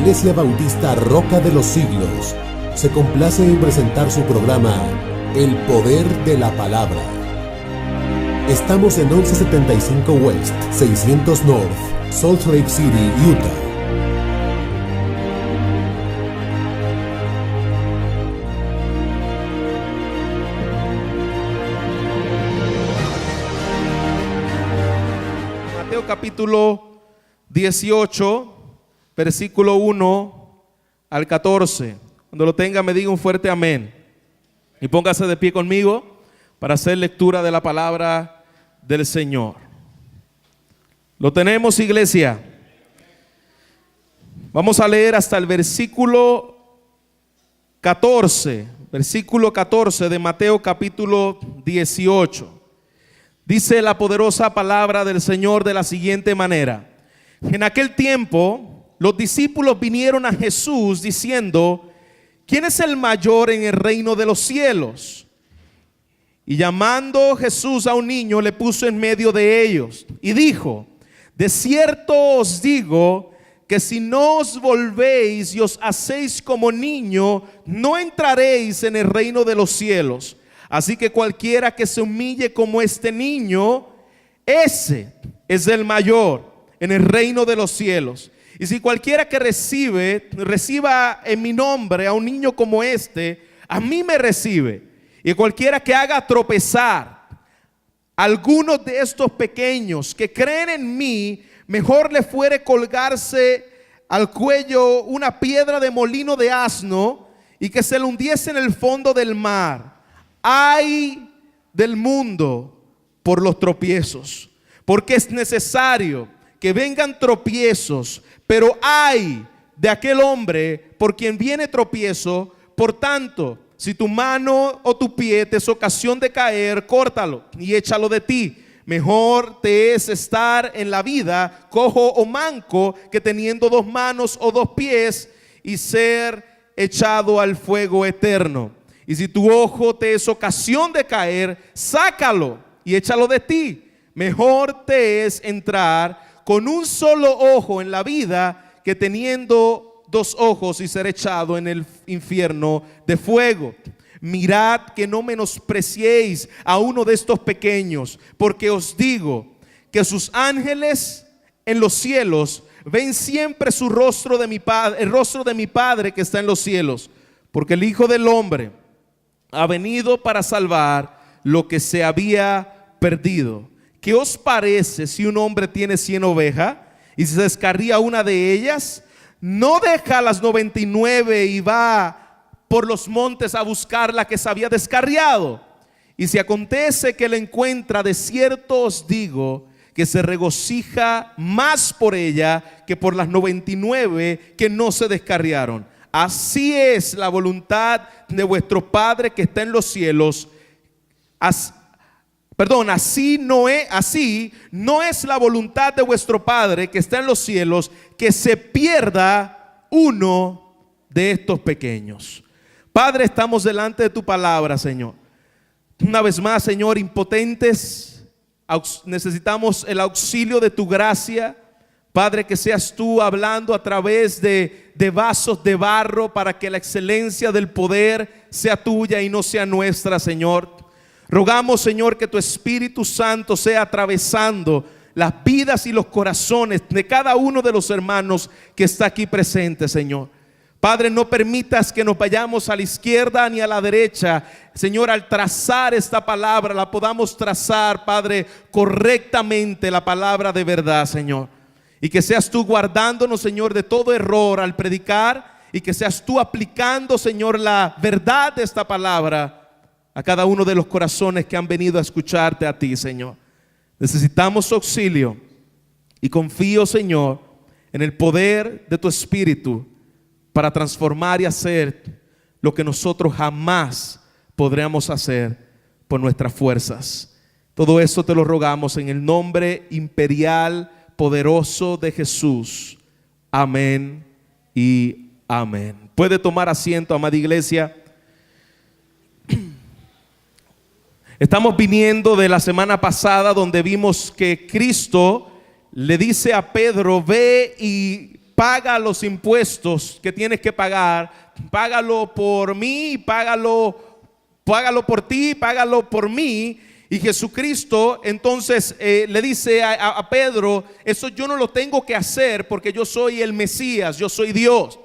Iglesia Bautista Roca de los Siglos se complace en presentar su programa El Poder de la Palabra. Estamos en 1175 West, 600 North, Salt Lake City, Utah. Mateo capítulo 18, versículo 1 al 14. Cuando lo tenga me diga un fuerte amén. Y póngase de pie conmigo para hacer lectura de la palabra del Señor. ¿Lo tenemos, iglesia? Vamos a leer hasta el versículo 14. Versículo 14 de Mateo capítulo 18. Dice la poderosa palabra del Señor de la siguiente manera: en aquel tiempo los discípulos vinieron a Jesús diciendo: ¿quién es el mayor en el reino de los cielos? Y llamando Jesús a un niño, le puso en medio de ellos y dijo: de cierto os digo que si no os volvéis y os hacéis como niño, no entraréis en el reino de los cielos. Así que cualquiera que se humille como este niño, ese es el mayor en el reino de los cielos. Y si cualquiera que reciba en mi nombre a un niño como este, a mí me recibe. Y cualquiera que haga tropezar a algunos de estos pequeños que creen en mí, mejor le fuere colgarse al cuello una piedra de molino de asno y que se le hundiese en el fondo del mar. Ay del mundo por los tropiezos, porque es necesario que vengan tropiezos, pero ay de aquel hombre por quien viene tropiezo. Por tanto, si tu mano o tu pie te es ocasión de caer, córtalo y échalo de ti. Mejor te es estar en la vida cojo o manco que teniendo dos manos o dos pies y ser echado al fuego eterno. Y si tu ojo te es ocasión de caer, sácalo y échalo de ti. Mejor te es entrar con un solo ojo en la vida que teniendo dos ojos y ser echado en el infierno de fuego. Mirad que no menospreciéis a uno de estos pequeños, porque os digo que sus ángeles en los cielos ven siempre su rostro de mi Padre, el rostro de mi Padre que está en los cielos. Porque el Hijo del Hombre ha venido para salvar lo que se había perdido. ¿Qué os parece si un hombre tiene 100 ovejas y se descarría una de ellas? ¿No deja las 99 y va por los montes a buscar la que se había descarriado? Y si acontece que la encuentra, de cierto os digo que se regocija más por ella que por las 99 que no se descarriaron. Así es la voluntad de vuestro Padre que está en los cielos. Así no es la voluntad de vuestro Padre que está en los cielos, que se pierda uno de estos pequeños. Padre, estamos delante de tu palabra, Señor. Una vez más, Señor, impotentes, necesitamos el auxilio de tu gracia. Padre, que seas tú hablando a través de vasos de barro para que la excelencia del poder sea tuya y no sea nuestra, Señor. Rogamos, Señor, que tu Espíritu Santo sea atravesando las vidas y los corazones de cada uno de los hermanos que está aquí presente, Señor. Padre, no permitas que nos vayamos a la izquierda ni a la derecha. Señor, al trazar esta palabra, la podamos trazar, Padre, correctamente, la palabra de verdad, Señor. Y que seas tú guardándonos, Señor, de todo error al predicar, y que seas tú aplicando, Señor, la verdad de esta palabra a cada uno de los corazones que han venido a escucharte a ti, Señor. Necesitamos auxilio y confío, Señor, en el poder de tu Espíritu para transformar y hacer lo que nosotros jamás podremos hacer por nuestras fuerzas. Todo eso te lo rogamos en el nombre imperial poderoso de Jesús. Amén y amén. Puede tomar asiento, amada iglesia. Estamos viniendo de la semana pasada donde vimos que Cristo le dice a Pedro: ve y paga los impuestos que tienes que pagar, págalo por mí, págalo por ti, págalo por mí. Y Jesucristo entonces le dice a Pedro, eso yo no lo tengo que hacer porque yo soy el Mesías, yo soy Dios.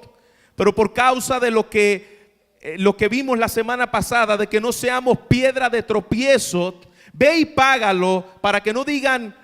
Pero por causa de lo que vimos la semana pasada, de que no seamos piedra de tropiezo, ve y págalo para que no digan,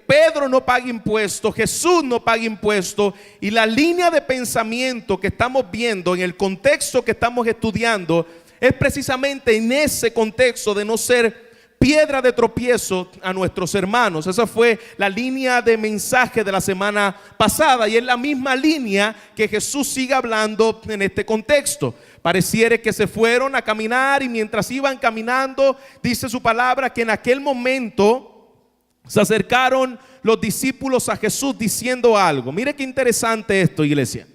Pedro no paga impuestos, Jesús no paga impuestos. Y la línea de pensamiento que estamos viendo en el contexto que estamos estudiando es precisamente en ese contexto de no ser piedra de tropiezo a nuestros hermanos. Esa fue la línea de mensaje de la semana pasada y es la misma línea que Jesús sigue hablando en este contexto. Pareciera que se fueron a caminar y mientras iban caminando, dice su palabra que en aquel momento se acercaron los discípulos a Jesús diciendo algo. Mire qué interesante esto, iglesia.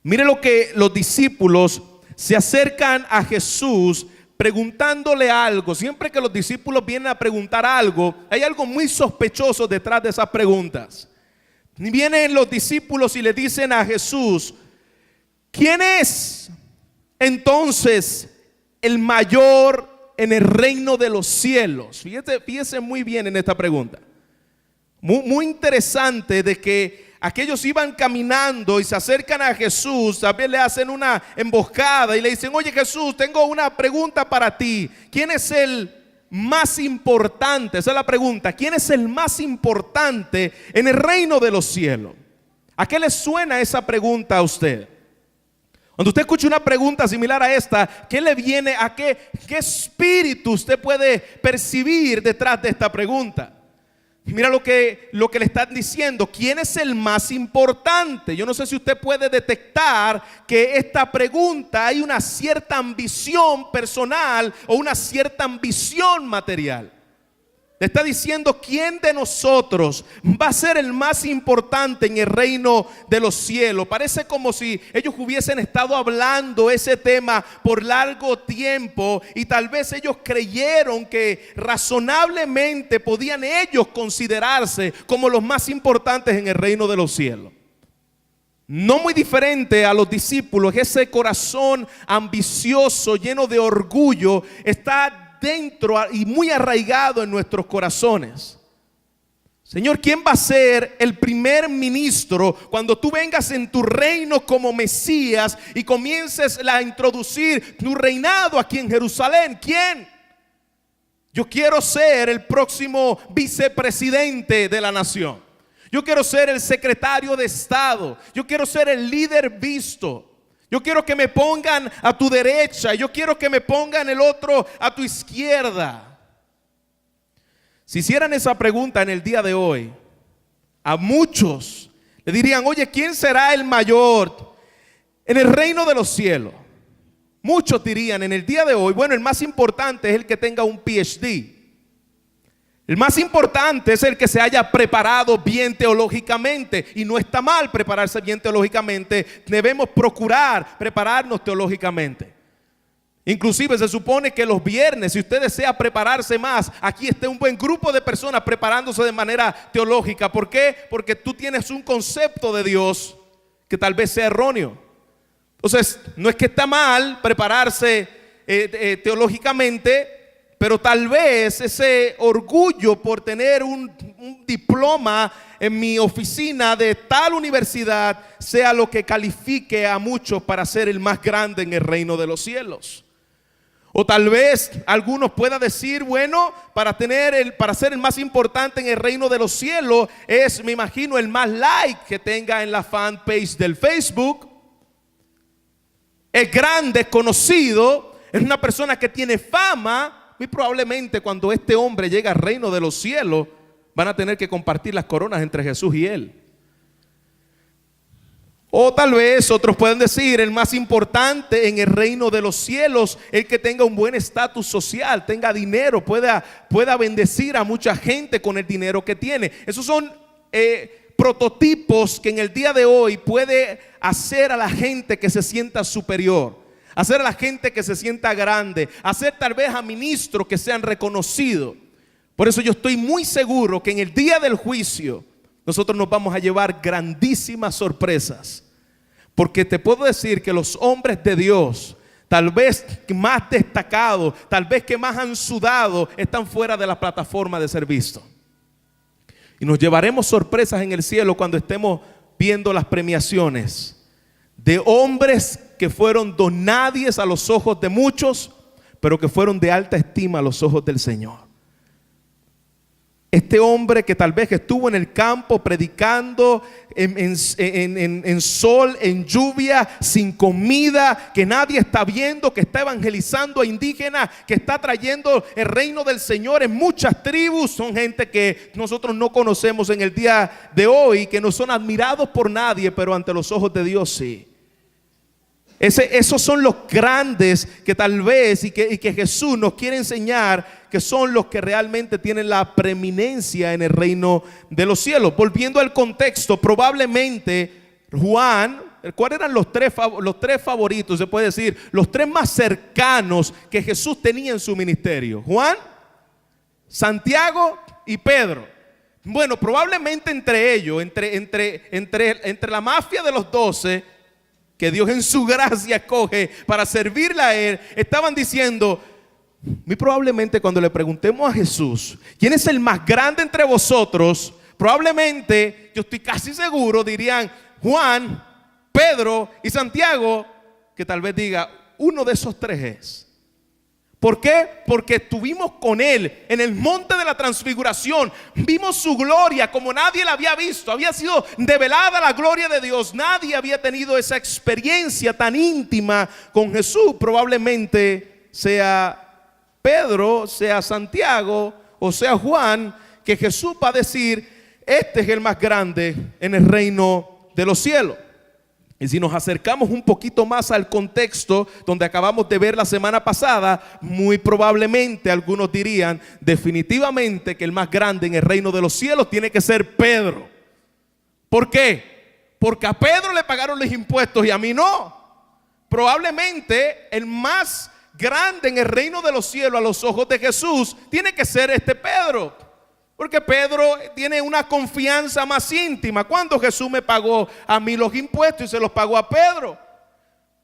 Mire lo que los discípulos se acercan a Jesús preguntándole algo. Siempre que los discípulos vienen a preguntar algo, hay algo muy sospechoso detrás de esas preguntas. Vienen los discípulos y le dicen a Jesús, ¿quién es entonces el mayor en el reino de los cielos? Fíjese muy bien en esta pregunta. Muy interesante de que aquellos iban caminando y se acercan a Jesús, a ver, le hacen una emboscada y le dicen, oye Jesús, tengo una pregunta para ti. ¿Quién es el más importante? Esa es la pregunta. ¿Quién es el más importante en el reino de los cielos? ¿A qué le suena esa pregunta a usted? Cuando usted escucha una pregunta similar a esta, ¿qué le viene a qué espíritu usted puede percibir detrás de esta pregunta? Mira lo que le están diciendo. ¿Quién es el más importante? Yo no sé si usted puede detectar que esta pregunta hay una cierta ambición personal o una cierta ambición material. Le está diciendo, ¿quién de nosotros va a ser el más importante en el reino de los cielos? Parece como si ellos hubiesen estado hablando ese tema por largo tiempo y tal vez ellos creyeron que razonablemente podían ellos considerarse como los más importantes en el reino de los cielos. No muy diferente a los discípulos, ese corazón ambicioso, lleno de orgullo, está dentro y muy arraigado en nuestros corazones. Señor, ¿quién va a ser el primer ministro cuando tú vengas en tu reino como Mesías y comiences a introducir tu reinado aquí en Jerusalén? ¿Quién? Yo quiero ser el próximo vicepresidente de la nación. Yo quiero ser el secretario de Estado. Yo quiero ser el líder visto. Yo quiero que me pongan a tu derecha. Yo quiero que me pongan el otro a tu izquierda. Si hicieran esa pregunta en el día de hoy, a muchos le dirían, oye, ¿quién será el mayor en el reino de los cielos? Muchos dirían en el día de hoy, bueno, el más importante es el que tenga un PhD. El más importante es el que se haya preparado bien teológicamente. Y no está mal prepararse bien teológicamente. Debemos procurar prepararnos teológicamente. Inclusive se supone que los viernes, si usted desea prepararse más, aquí está un buen grupo de personas preparándose de manera teológica. ¿Por qué? Porque tú tienes un concepto de Dios que tal vez sea erróneo. Entonces, no es que está mal prepararse teológicamente, pero tal vez ese orgullo por tener un diploma en mi oficina de tal universidad sea lo que califique a muchos para ser el más grande en el reino de los cielos. O tal vez algunos puedan decir, bueno, para ser el más importante en el reino de los cielos es, me imagino, el más like que tenga en la fanpage del Facebook. Es grande, es conocido, es una persona que tiene fama. Muy probablemente cuando este hombre llegue al reino de los cielos van a tener que compartir las coronas entre Jesús y él. O tal vez otros pueden decir el más importante en el reino de los cielos, el que tenga un buen estatus social, tenga dinero, pueda bendecir a mucha gente con el dinero que tiene. Esos son prototipos que en el día de hoy puede hacer a la gente que se sienta superior, hacer a la gente que se sienta grande, hacer tal vez a ministros que sean reconocidos. Por eso yo estoy muy seguro que en el día del juicio, nosotros nos vamos a llevar grandísimas sorpresas. Porque te puedo decir que los hombres de Dios, tal vez más destacados, tal vez que más han sudado, están fuera de la plataforma de ser vistos. Y nos llevaremos sorpresas en el cielo cuando estemos viendo las premiaciones de hombres que fueron donadies a los ojos de muchos, pero que fueron de alta estima a los ojos del Señor. Este hombre que tal vez estuvo en el campo predicando en sol, en lluvia, sin comida, que nadie está viendo, que está evangelizando a indígenas, que está trayendo el reino del Señor en muchas tribus. Son gente que nosotros no conocemos en el día de hoy, que no son admirados por nadie, pero ante los ojos de Dios sí. Esos son los grandes que tal vez y que Jesús nos quiere enseñar, que son los que realmente tienen la preeminencia en el reino de los cielos. Volviendo al contexto, probablemente Juan, ¿cuáles eran los tres favoritos? Se puede decir, los tres más cercanos que Jesús tenía en su ministerio: Juan, Santiago y Pedro. Bueno, probablemente entre ellos, entre la mafia de los 12, que Dios en su gracia escoge para servirle a Él, estaban diciendo, muy probablemente cuando le preguntemos a Jesús, ¿quién es el más grande entre vosotros? Probablemente, yo estoy casi seguro, dirían Juan, Pedro y Santiago, que tal vez diga, uno de esos tres es. ¿Por qué? Porque estuvimos con Él en el monte de la transfiguración. Vimos su gloria como nadie la había visto. Había sido develada la gloria de Dios. Nadie había tenido esa experiencia tan íntima con Jesús. Probablemente sea Pedro, sea Santiago o sea Juan, que Jesús va a decir, este es el más grande en el reino de los cielos. Y si nos acercamos un poquito más al contexto donde acabamos de ver la semana pasada, muy probablemente algunos dirían definitivamente que el más grande en el reino de los cielos tiene que ser Pedro. ¿Por qué? Porque a Pedro le pagaron los impuestos y a mí no. Probablemente el más grande en el reino de los cielos a los ojos de Jesús tiene que ser este Pedro. Porque Pedro tiene una confianza más íntima. ¿Cuándo Jesús me pagó a mí los impuestos y se los pagó a Pedro?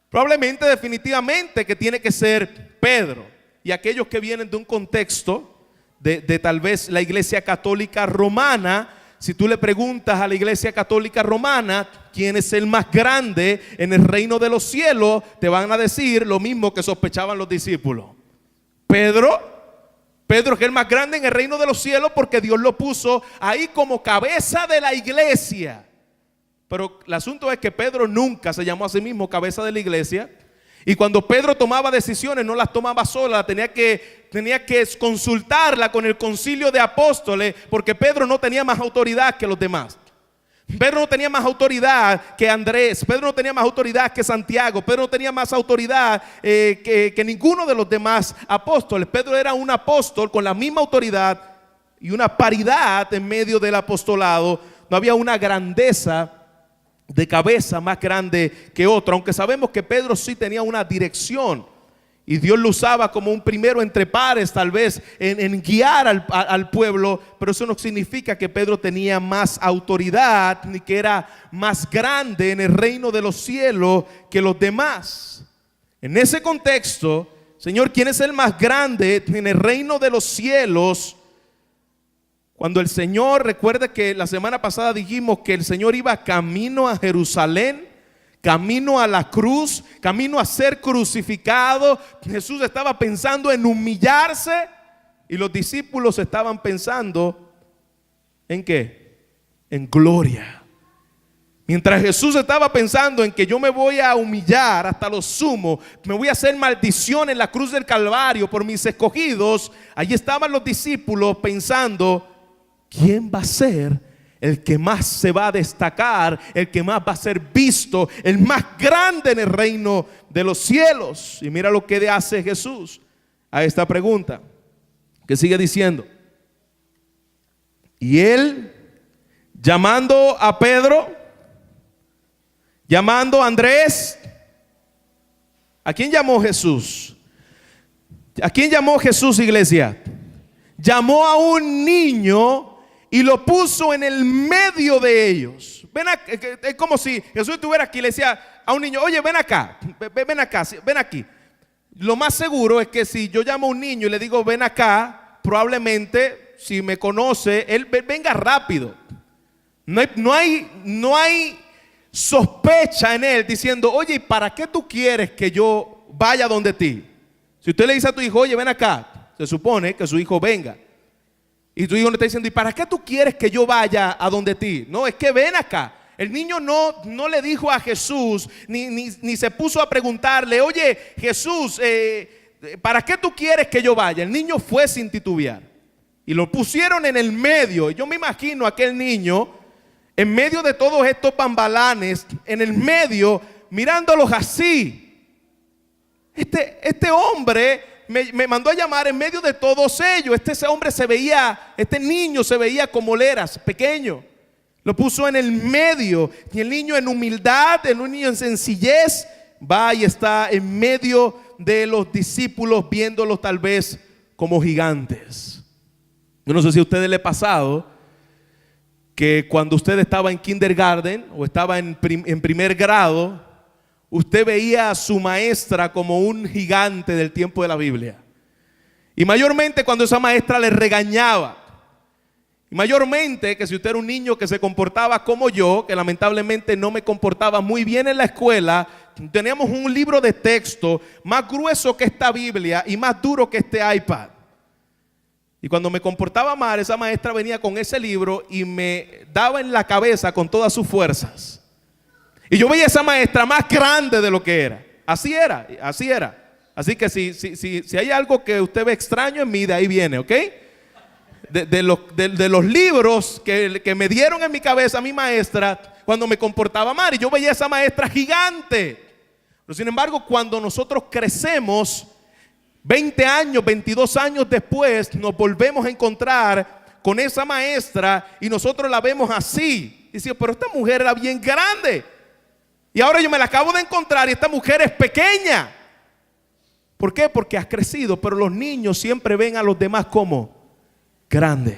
Probablemente, definitivamente, que tiene que ser Pedro. Y aquellos que vienen de un contexto de tal vez la iglesia católica romana, si tú le preguntas a la iglesia católica romana quién es el más grande en el reino de los cielos, te van a decir lo mismo que sospechaban los discípulos. Pedro es el más grande en el reino de los cielos porque Dios lo puso ahí como cabeza de la iglesia. Pero el asunto es que Pedro nunca se llamó a sí mismo cabeza de la iglesia. Y cuando Pedro tomaba decisiones, no las tomaba sola, tenía que consultarla con el concilio de apóstoles, porque Pedro no tenía más autoridad que los demás. Pedro no tenía más autoridad que Andrés, Pedro no tenía más autoridad que Santiago, Pedro no tenía más autoridad que ninguno de los demás apóstoles. Pedro era un apóstol con la misma autoridad y una paridad en medio del apostolado. No había una grandeza de cabeza más grande que otro, aunque sabemos que Pedro sí tenía una dirección. Y Dios lo usaba como un primero entre pares, tal vez en guiar al pueblo. Pero eso no significa que Pedro tenía más autoridad, ni que era más grande en el reino de los cielos que los demás. En ese contexto, Señor, ¿quién es el más grande en el reino de los cielos? Cuando el Señor, recuerda que la semana pasada dijimos que el Señor iba camino a Jerusalén, camino a la cruz, camino a ser crucificado. Jesús estaba pensando en humillarse y los discípulos estaban pensando ¿en qué? En gloria. Mientras Jesús estaba pensando en que yo me voy a humillar hasta lo sumo, me voy a hacer maldición en la cruz del Calvario por mis escogidos, allí estaban los discípulos pensando, ¿quién va a ser el que más se va a destacar, el que más va a ser visto, el más grande en el reino de los cielos? Y mira lo que hace Jesús a esta pregunta, que sigue diciendo, y él, llamando a Pedro, llamando a Andrés, ¿a quién llamó Jesús? ¿A quién llamó Jesús, iglesia? Llamó a un niño y lo puso en el medio de ellos. Es como si Jesús estuviera aquí y le decía a un niño: oye, ven acá, ven acá, ven aquí. Lo más seguro es que si yo llamo a un niño y le digo ven acá, probablemente si me conoce, él venga rápido. No hay sospecha en él diciendo: oye, ¿para qué tú quieres que yo vaya donde ti? Si usted le dice a tu hijo: oye, ven acá, se supone que su hijo venga. Y tu hijo le está diciendo: ¿y para qué tú quieres que yo vaya a donde ti? No, es que ven acá. El niño no le dijo a Jesús, ni se puso a preguntarle: oye, Jesús, ¿para qué tú quieres que yo vaya? El niño fue sin titubear. Y lo pusieron en el medio. Yo me imagino a aquel niño en medio de todos estos bambalanes, en el medio, mirándolos así. Este hombre me mandó a llamar en medio de todos ellos. Este hombre este niño se veía como leras, pequeño. Lo puso en el medio. Y el niño en humildad, el niño en sencillez, va y está en medio de los discípulos, viéndolos tal vez como gigantes. Yo no sé si a ustedes les ha pasado que cuando usted estaba en kindergarten o estaba en primer grado, usted veía a su maestra como un gigante del tiempo de la Biblia. Y mayormente cuando esa maestra le regañaba. Y mayormente que si usted era un niño que se comportaba como yo, que lamentablemente no me comportaba muy bien en la escuela, teníamos un libro de texto más grueso que esta Biblia y más duro que este iPad. Y cuando me comportaba mal, esa maestra venía con ese libro y me daba en la cabeza con todas sus fuerzas. Y yo veía a esa maestra más grande de lo que era. Así era, así era. Así que si hay algo que usted ve extraño en mí, de ahí viene, ¿ok? De los libros que me dieron en mi cabeza mi maestra cuando me comportaba mal. Y yo veía a esa maestra gigante. Pero sin embargo, cuando nosotros crecemos, 20 años, 22 años después, nos volvemos a encontrar con esa maestra y nosotros la vemos así. Y decimos: pero esta mujer era bien grande. Y ahora yo me la acabo de encontrar y esta mujer es pequeña. ¿Por qué? Porque has crecido. Pero los niños siempre ven a los demás como grandes.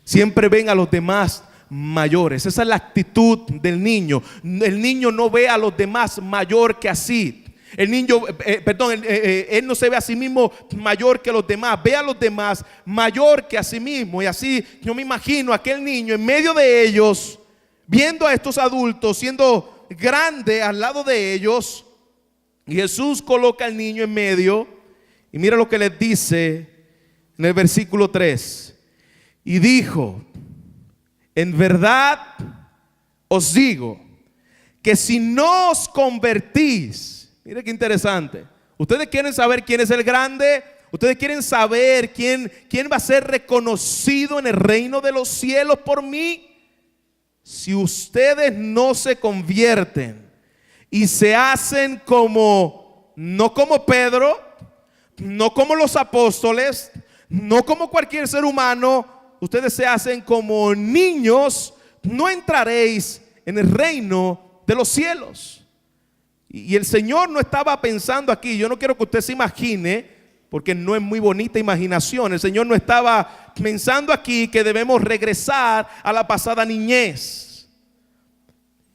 Siempre ven a los demás mayores. Esa es la actitud del niño. El niño no ve a los demás mayor que así. El niño, él no se ve a sí mismo mayor que los demás. Ve a los demás mayor que a sí mismo. Y así yo me imagino a aquel niño en medio de ellos, viendo a estos adultos siendo grande al lado de ellos. Y Jesús coloca al niño en medio. Y mira lo que les dice en el versículo 3. Y dijo: en verdad os digo que si no os convertís. Mire qué interesante. Ustedes quieren saber quién es el grande. Ustedes quieren saber quién va a ser reconocido en el reino de los cielos por mí. Si ustedes no se convierten y se hacen no como Pedro, no como los apóstoles, no como cualquier ser humano, ustedes se hacen como niños, no entraréis en el reino de los cielos. Y el Señor no estaba pensando aquí, yo no quiero que usted se imagine, porque no es muy bonita imaginación. El Señor no estaba pensando aquí que debemos regresar a la pasada niñez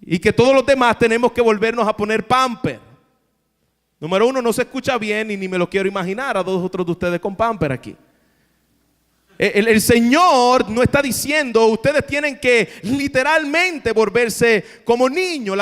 y que todos los demás tenemos que volvernos a poner pamper. Número uno, no se escucha bien y ni me lo quiero imaginar a dos otros de ustedes con pamper aquí. El Señor no está diciendo ustedes tienen que literalmente volverse como niños.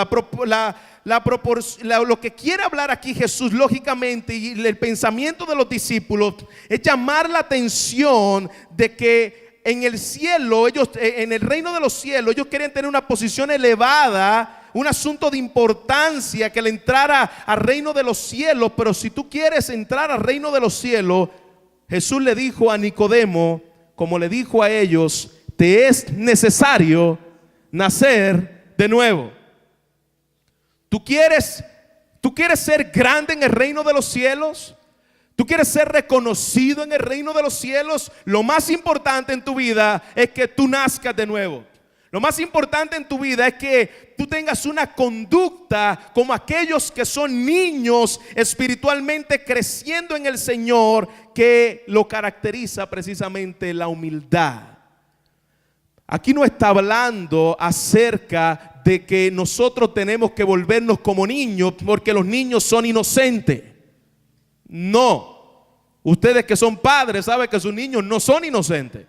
Lo que quiere hablar aquí Jesús lógicamente, y el pensamiento de los discípulos, es llamar la atención de que en el cielo, en el reino de los cielos, ellos querían tener una posición elevada, un asunto de importancia, que le entrara al reino de los cielos. Pero si tú quieres entrar al reino de los cielos, Jesús le dijo a Nicodemo, como le dijo a ellos: te es necesario nacer de nuevo. ¿Tú quieres ser grande en el reino de los cielos? ¿Tú quieres ser reconocido en el reino de los cielos? Lo más importante en tu vida es que tú nazcas de nuevo. Lo más importante en tu vida es que tú tengas una conducta como aquellos que son niños espiritualmente creciendo en el Señor, que lo caracteriza precisamente la humildad. aquí no está hablando acerca de que nosotros tenemos que volvernos como niños porque los niños son inocentes. No. Ustedes que son padres saben que sus niños no son inocentes.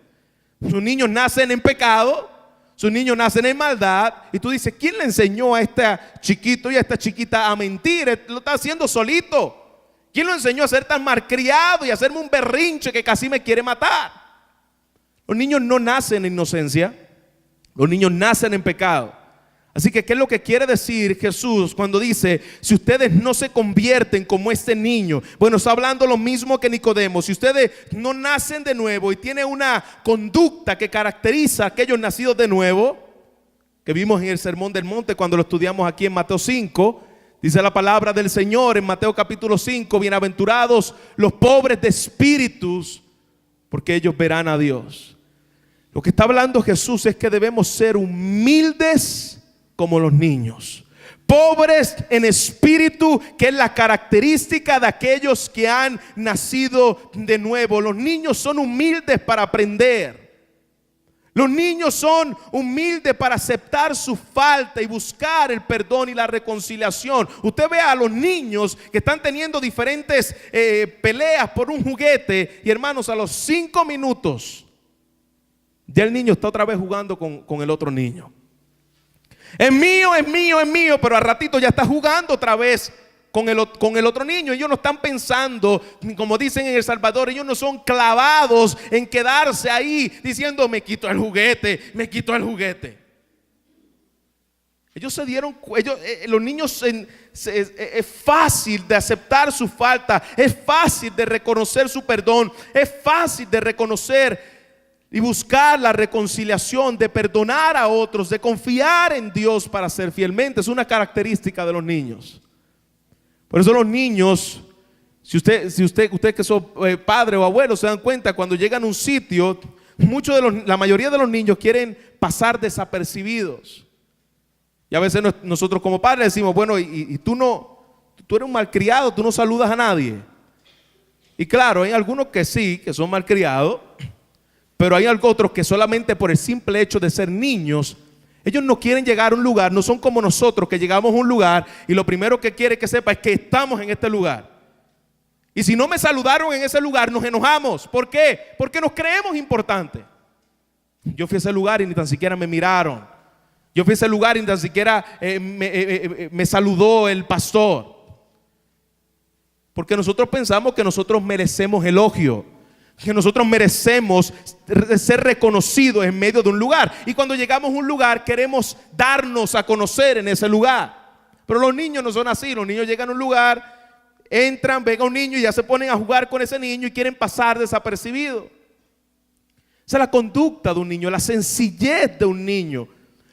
Sus niños nacen en pecado, sus niños nacen en maldad. Y tú dices, ¿quién le enseñó a este chiquito y a esta chiquita a mentir? Lo está haciendo solito. ¿Quién lo enseñó a ser tan malcriado y a hacerme un berrinche que casi me quiere matar? Los niños no nacen en inocencia, los niños nacen en pecado. Así que, ¿qué es lo que quiere decir Jesús cuando dice, si ustedes no se convierten como este niño? Bueno, está hablando lo mismo que Nicodemo. Si ustedes no nacen de nuevo y tienen una conducta que caracteriza a aquellos nacidos de nuevo, que vimos en el Sermón del Monte cuando lo estudiamos aquí en Mateo 5, dice la palabra del Señor en Mateo capítulo 5, bienaventurados los pobres de espíritus, porque ellos verán a Dios. Lo que está hablando Jesús es que debemos ser humildes como los niños, pobres en espíritu, que es la característica de aquellos que han nacido de nuevo. Los niños son humildes para aprender. Los niños son humildes para aceptar su falta y buscar el perdón y la reconciliación. Usted ve a los niños que están teniendo diferentes peleas por un juguete y, hermanos, a los 5 minutos ya el niño está otra vez jugando con el otro niño. Es mío, es mío, es mío, pero al ratito ya está jugando otra vez con el otro niño. Ellos no están pensando, como dicen en El Salvador, ellos no son clavados en quedarse ahí diciendo, me quito el juguete, me quito el juguete. Ellos se dieron, los niños es fácil de aceptar su falta, es fácil de reconocer su perdón, es fácil de reconocer y buscar la reconciliación, de perdonar a otros, de confiar en Dios para ser fielmente. Es una característica de los niños. Por eso los niños, si usted que son padre o abuelo, se dan cuenta cuando llegan a un sitio, la mayoría de los niños quieren pasar desapercibidos. Y a veces nosotros como padres decimos, bueno, y tú eres un malcriado, tú no saludas a nadie. Y claro, hay algunos que sí, que son malcriados, pero hay otros que solamente por el simple hecho de ser niños, ellos no quieren llegar a un lugar, no son como nosotros que llegamos a un lugar y lo primero que quiere que sepa es que estamos en este lugar. Y si no me saludaron en ese lugar, nos enojamos. ¿Por qué? Porque nos creemos importantes. Yo fui a ese lugar y ni tan siquiera me miraron. Yo fui a ese lugar y ni tan siquiera me saludó el pastor. Porque nosotros pensamos que nosotros merecemos elogio, que nosotros merecemos ser reconocidos en medio de un lugar. Y cuando llegamos a un lugar queremos darnos a conocer en ese lugar. Pero los niños no son así. Los niños llegan a un lugar, entran, ven a un niño y ya se ponen a jugar con ese niño y quieren pasar desapercibidos. Esa es la conducta de un niño, la sencillez de un niño.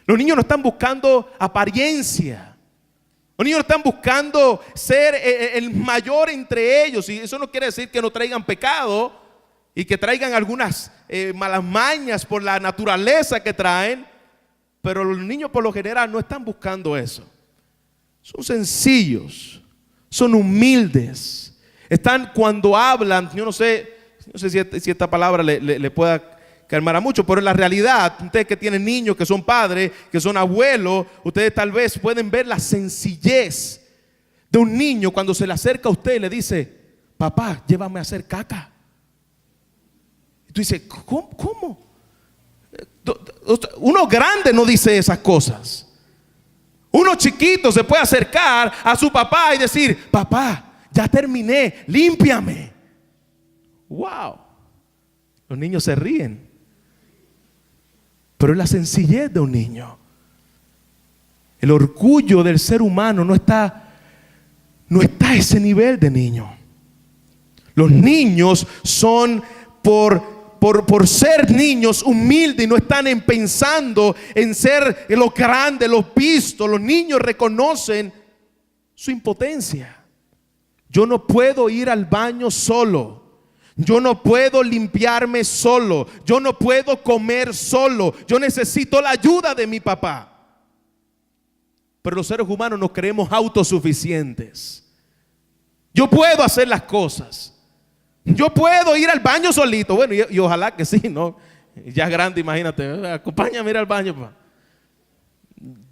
Los niños no están buscando apariencia. Los niños están buscando ser el mayor entre ellos. Y eso no quiere decir que no traigan pecado y que traigan algunas malas mañas por la naturaleza que traen. Pero los niños por lo general no están buscando eso. Son sencillos, son humildes. Están cuando hablan, yo no sé si esta palabra le pueda calmar a mucho, pero en la realidad, ustedes que tienen niños, que son padres, que son abuelos, ustedes tal vez pueden ver la sencillez de un niño cuando se le acerca a usted y le dice, papá, llévame a hacer caca. Y tú dices, ¿cómo? Uno grande no dice esas cosas. Uno chiquito se puede acercar a su papá y decir, papá, ya terminé, límpiame. Wow. Los niños se ríen, pero es la sencillez de un niño. El orgullo del ser humano no está a ese nivel de niño. Los niños son por ser niños humildes y no están pensando en ser los grandes, los vistos. Los niños reconocen su impotencia. Yo no puedo ir al baño solo. Yo no puedo limpiarme solo. Yo no puedo comer solo. Yo necesito la ayuda de mi papá. Pero los seres humanos nos creemos autosuficientes. Yo puedo hacer las cosas. Yo puedo ir al baño solito. Bueno, y ojalá que sí, ¿no? Ya grande, imagínate, acompáñame a ir al baño, pa.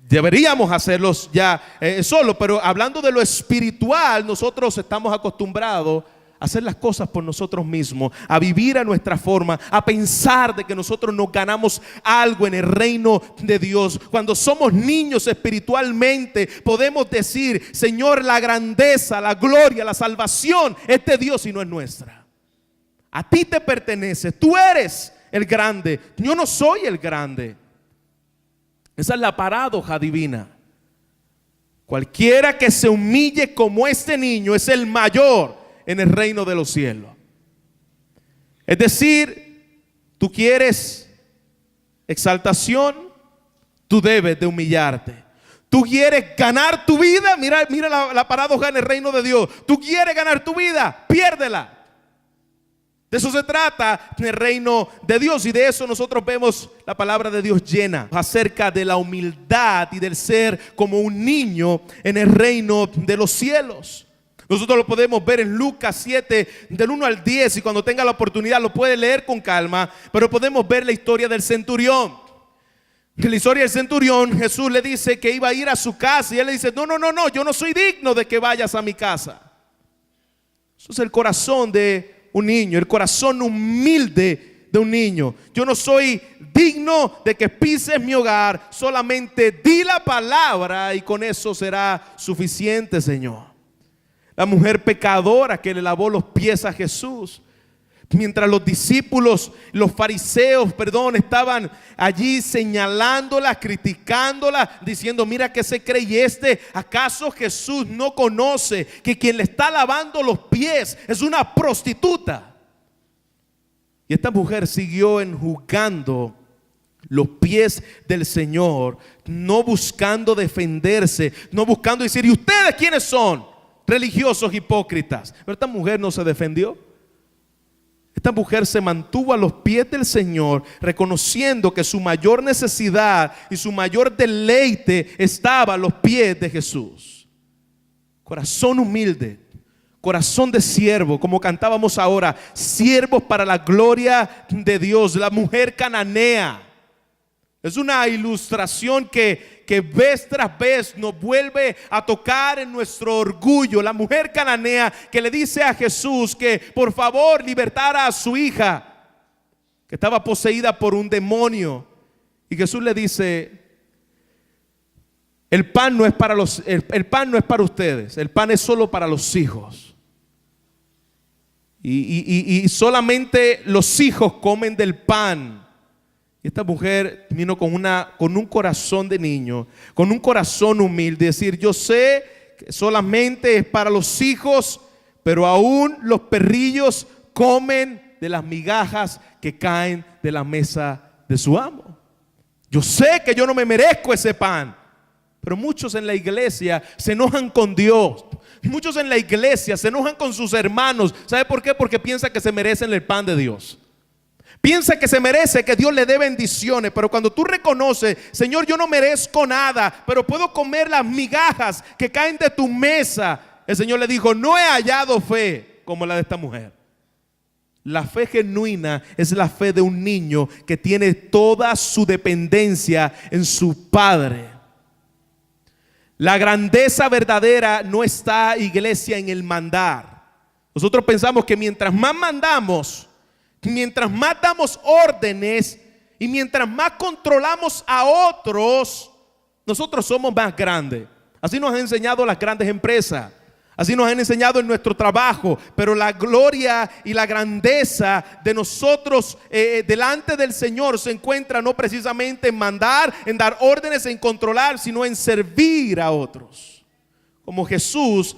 Deberíamos hacerlos ya solo, pero hablando de lo espiritual, nosotros estamos acostumbrados a hacer las cosas por nosotros mismos, a vivir a nuestra forma, a pensar de que nosotros nos ganamos algo en el reino de Dios. Cuando somos niños espiritualmente, podemos decir: Señor, la grandeza, la gloria, la salvación es de Dios y no es nuestra. A ti te pertenece, tú eres el grande, yo no soy el grande. Esa es la paradoja divina. Cualquiera que se humille como este niño es el mayor en el reino de los cielos. Es decir, tú quieres exaltación, tú debes de humillarte. Tú quieres ganar tu vida, mira la paradoja en el reino de Dios. Tú quieres ganar tu vida, piérdela. De eso se trata en el reino de Dios, y de eso nosotros vemos la palabra de Dios llena acerca de la humildad y del ser como un niño en el reino de los cielos. Nosotros lo podemos ver en Lucas 7 del 1 al 10, y cuando tenga la oportunidad lo puede leer con calma, pero podemos ver la historia del centurión. En la historia del centurión, Jesús le dice que iba a ir a su casa y él le dice: no, yo no soy digno de que vayas a mi casa. Eso es el corazón de un niño, el corazón humilde de un niño. Yo no soy digno de que pises mi hogar, solamente di la palabra y con eso será suficiente, Señor. La mujer pecadora que le lavó los pies a Jesús, mientras los discípulos, los fariseos, estaban allí señalándola, criticándola, diciendo: mira que se cree este. ¿Acaso Jesús no conoce que quien le está lavando los pies es una prostituta? Y esta mujer siguió enjugando los pies del Señor, no buscando defenderse, no buscando decir: ¿y ustedes quiénes son? Religiosos hipócritas. Pero esta mujer no se defendió. Esta mujer se mantuvo a los pies del Señor, reconociendo que su mayor necesidad y su mayor deleite estaba a los pies de Jesús. Corazón humilde, corazón de siervo, como cantábamos ahora, siervos para la gloria de Dios. La mujer cananea es una ilustración que vez tras vez nos vuelve a tocar en nuestro orgullo. La mujer cananea que le dice a Jesús que por favor libertara a su hija, que estaba poseída por un demonio. Y Jesús le dice: el pan no es para ustedes, el pan es solo para los hijos. Y solamente los hijos comen del pan. Y esta mujer vino con un corazón de niño, con un corazón humilde, decir: yo sé que solamente es para los hijos, pero aún los perrillos comen de las migajas que caen de la mesa de su amo. Yo sé que yo no me merezco ese pan. Pero muchos en la iglesia se enojan con Dios. Muchos en la iglesia se enojan con sus hermanos. ¿Sabe por qué? Porque piensan que se merecen el pan de Dios. Piensa que se merece, que Dios le dé bendiciones. Pero cuando tú reconoces: Señor, yo no merezco nada, pero puedo comer las migajas que caen de tu mesa, el Señor le dijo: no he hallado fe como la de esta mujer. La fe genuina es la fe de un niño que tiene toda su dependencia en su padre. La grandeza verdadera no está, iglesia, en el mandar. Nosotros pensamos que mientras más mandamos, mientras más damos órdenes y mientras más controlamos a otros, nosotros somos más grandes. Así nos han enseñado las grandes empresas, así nos han enseñado en nuestro trabajo. Pero la gloria y la grandeza de nosotros delante del Señor se encuentra no precisamente en mandar, en dar órdenes, en controlar, sino en servir a otros. Como Jesús,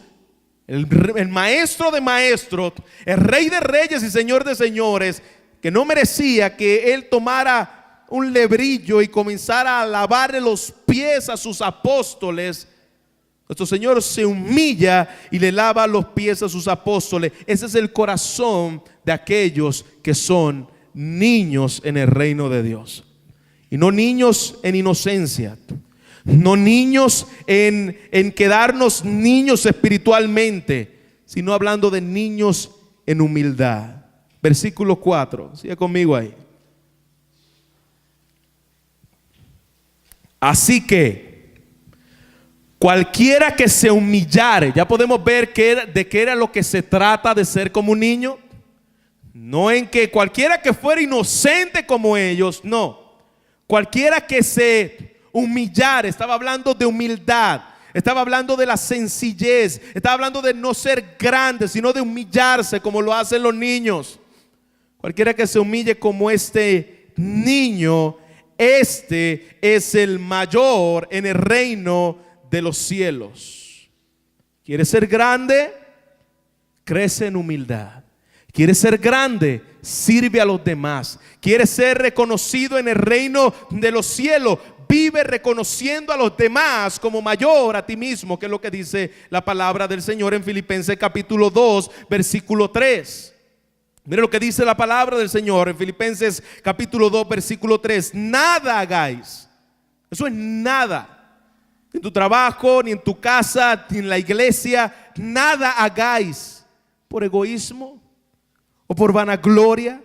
el maestro de maestros, el rey de reyes y señor de señores, que no merecía que él tomara un lebrillo y comenzara a lavarle los pies a sus apóstoles. Nuestro Señor se humilla y le lava los pies a sus apóstoles. Ese es el corazón de aquellos que son niños en el reino de Dios. Y no niños en inocencia, no niños en quedarnos niños espiritualmente, sino hablando de niños en humildad. Versículo 4, sigue conmigo ahí. Así que cualquiera que se humillare, ya podemos ver de qué era lo que se trata de ser como un niño. No en que cualquiera que fuera inocente como ellos, no. Cualquiera que se humillare, estaba hablando de humildad, estaba hablando de la sencillez, estaba hablando de no ser grande, sino de humillarse como lo hacen los niños. Cualquiera que se humille como este niño, este es el mayor en el reino de los cielos. ¿Quieres ser grande? Crece en humildad. ¿Quieres ser grande? Sirve a los demás. ¿Quieres ser reconocido en el reino de los cielos? Vive reconociendo a los demás como mayor a ti mismo, que es lo que dice la palabra del Señor en Filipenses capítulo 2, versículo 3. Mire lo que dice la palabra del Señor en Filipenses capítulo 2, versículo 3. Nada hagáis. Eso es nada. En tu trabajo, ni en tu casa, ni en la iglesia. Nada hagáis por egoísmo o por vanagloria,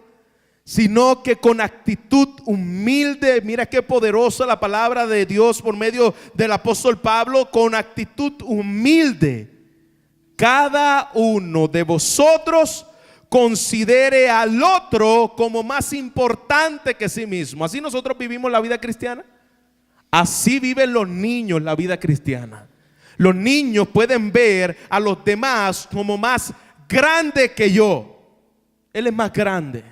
sino que con actitud humilde. Mira qué poderosa la palabra de Dios por medio del apóstol Pablo. Con actitud humilde, cada uno de vosotros considere al otro como más importante que sí mismo. Así nosotros vivimos la vida cristiana. Así viven los niños la vida cristiana. Los niños pueden ver a los demás como más grande que yo. Él es más grande.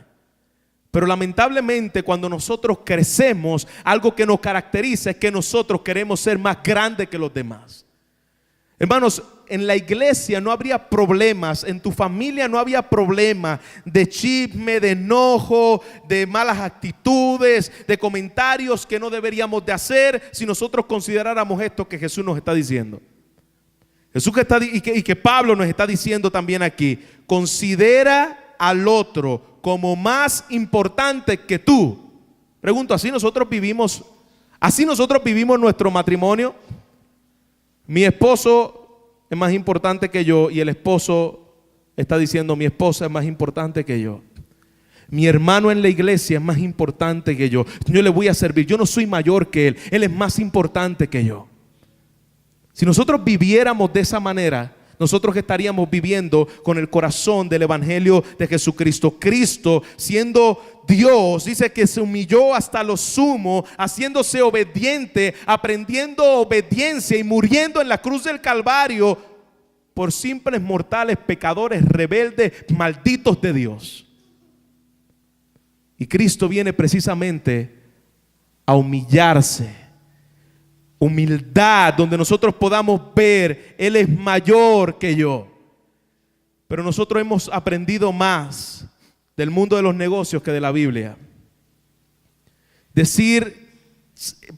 Pero lamentablemente cuando nosotros crecemos, algo que nos caracteriza es que nosotros queremos ser más grandes que los demás. Hermanos, en la iglesia no habría problemas, en tu familia no había problema de chisme, de enojo, de malas actitudes, de comentarios que no deberíamos de hacer si nosotros consideráramos esto que Jesús nos está diciendo. Jesús y que Pablo nos está diciendo también aquí: considera al otro como más importante que tú. Pregunto, ¿así nosotros vivimos nuestro matrimonio? Mi esposo es más importante que yo, y el esposo está diciendo: mi esposa es más importante que yo. Mi hermano en la iglesia es más importante que yo. Yo le voy a servir. Yo no soy mayor que él. Él es más importante que yo. Si nosotros viviéramos de esa manera, nosotros estaríamos viviendo con el corazón del evangelio de Jesucristo. Cristo, siendo Dios, dice que se humilló hasta lo sumo, haciéndose obediente, aprendiendo obediencia y muriendo en la cruz del Calvario por simples mortales, pecadores, rebeldes, malditos de Dios. Y Cristo viene precisamente a humillarse. Humildad, donde nosotros podamos ver, Él es mayor que yo. Pero nosotros hemos aprendido más del mundo de los negocios que de la Biblia.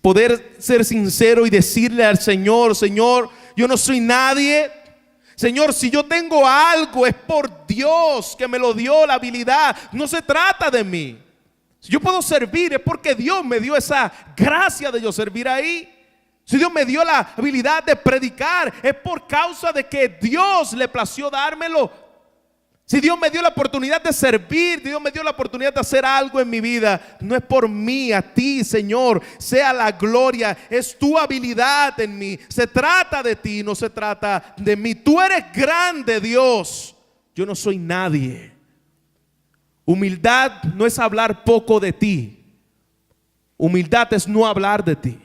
Poder ser sincero y decirle al Señor: Señor, yo no soy nadie. Señor, si yo tengo algo es por Dios que me lo dio, la habilidad. No se trata de mí. Si yo puedo servir es porque Dios me dio esa gracia de yo servir ahí. Si Dios me dio la habilidad de predicar, es por causa de que Dios le plació dármelo. Si Dios me dio la oportunidad de servir, Dios me dio la oportunidad de hacer algo en mi vida, no es por mí, a ti, Señor, sea la gloria, es tu habilidad en mí. Se trata de ti, no se trata de mí. Tú eres grande, Dios. Yo no soy nadie. Humildad no es hablar poco de ti. Humildad es no hablar de ti.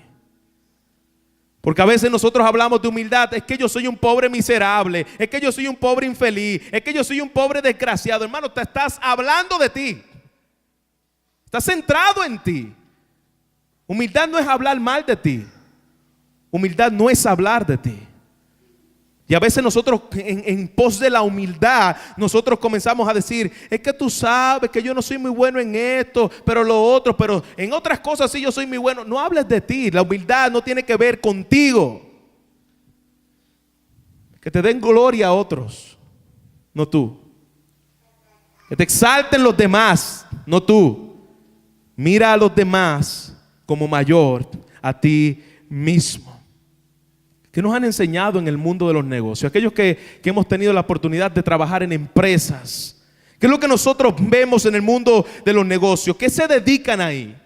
Porque a veces nosotros hablamos de humildad: es que yo soy un pobre miserable, es que yo soy un pobre infeliz, es que yo soy un pobre desgraciado. Hermano, te estás hablando de ti. Estás centrado en ti. Humildad no es hablar mal de ti. Humildad no es hablar de ti. Y a veces nosotros en pos de la humildad, nosotros comenzamos a decir: es que tú sabes que yo no soy muy bueno en esto, pero lo otro, pero en otras cosas sí yo soy muy bueno. No hables de ti. La humildad no tiene que ver contigo. Que te den gloria a otros, no tú. Que te exalten los demás, no tú. Mira a los demás como mayor a ti mismo. ¿Qué nos han enseñado en el mundo de los negocios? Aquellos que hemos tenido la oportunidad de trabajar en empresas. ¿Qué es lo que nosotros vemos en el mundo de los negocios? ¿Qué se dedican ahí?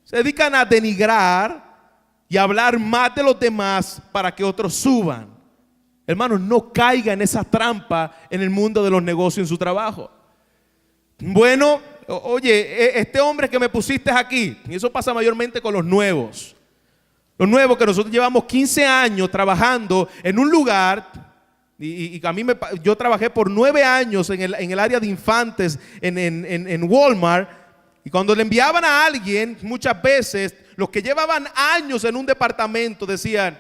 Se dedican a denigrar y hablar más de los demás para que otros suban. Hermanos, no caiga en esa trampa en el mundo de los negocios, en su trabajo. Bueno, oye, este hombre que me pusiste aquí, y eso pasa mayormente con los nuevos. Los nuevos que nosotros llevamos 15 años trabajando en un lugar, y a mí yo trabajé por 9 años en el área de infantes en Walmart, y cuando le enviaban a alguien, muchas veces los que llevaban años en un departamento decían: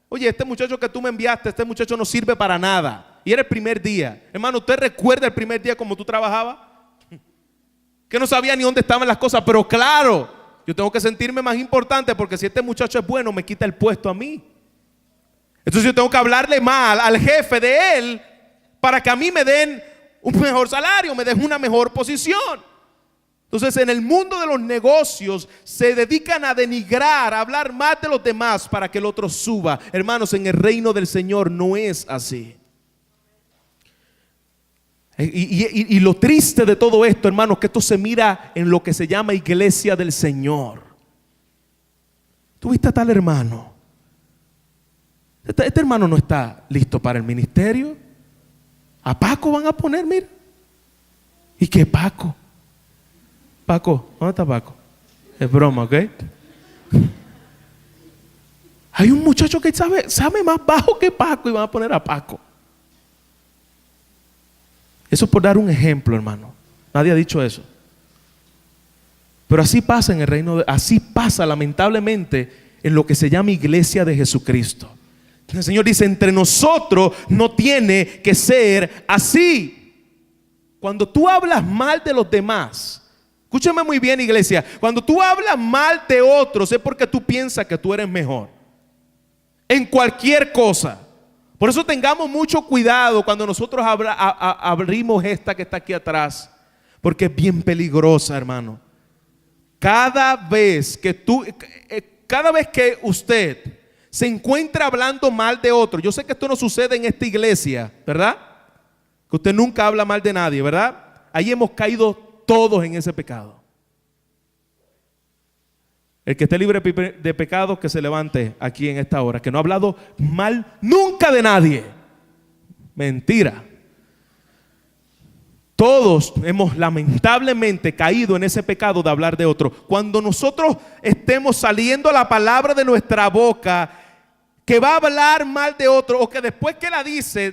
oye, este muchacho que tú me enviaste, este muchacho no sirve para nada. Y era el primer día. Hermano, ¿usted recuerda el primer día como tú trabajabas? Que no sabía ni dónde estaban las cosas, pero claro, yo tengo que sentirme más importante, porque si este muchacho es bueno, me quita el puesto a mí. Entonces yo tengo que hablarle mal al jefe de él para que a mí me den un mejor salario, me den una mejor posición. Entonces, en el mundo de los negocios se dedican a denigrar, a hablar más de los demás para que el otro suba. Hermanos, en el reino del Señor no es así. Y lo triste de todo esto, hermanos, que esto se mira en lo que se llama iglesia del Señor. ¿Tú viste a tal hermano? Este hermano no está listo para el ministerio. A Paco van a poner, mira. ¿Y qué Paco? Paco, ¿dónde está Paco? Es broma, ¿ok? Hay un muchacho que sabe más bajo que Paco y van a poner a Paco. Eso es por dar un ejemplo, hermano. Nadie ha dicho eso. Pero así pasa en el reino, así pasa lamentablemente en lo que se llama iglesia de Jesucristo. El Señor dice: entre nosotros no tiene que ser así. Cuando tú hablas mal de los demás, escúchame muy bien, iglesia, cuando tú hablas mal de otros es porque tú piensas que tú eres mejor en cualquier cosa. Por eso tengamos mucho cuidado cuando nosotros abrimos esta que está aquí atrás, porque es bien peligrosa, hermano. Cada vez que usted se encuentra hablando mal de otro, yo sé que esto no sucede en esta iglesia, ¿verdad? Que usted nunca habla mal de nadie, ¿verdad? Ahí hemos caído todos en ese pecado. El que esté libre de pecado, que se levante aquí en esta hora, que no ha hablado mal nunca de nadie. Mentira. Todos hemos lamentablemente caído en ese pecado de hablar de otro. Cuando nosotros estemos saliendo la palabra de nuestra boca que va a hablar mal de otro, o que después que la dice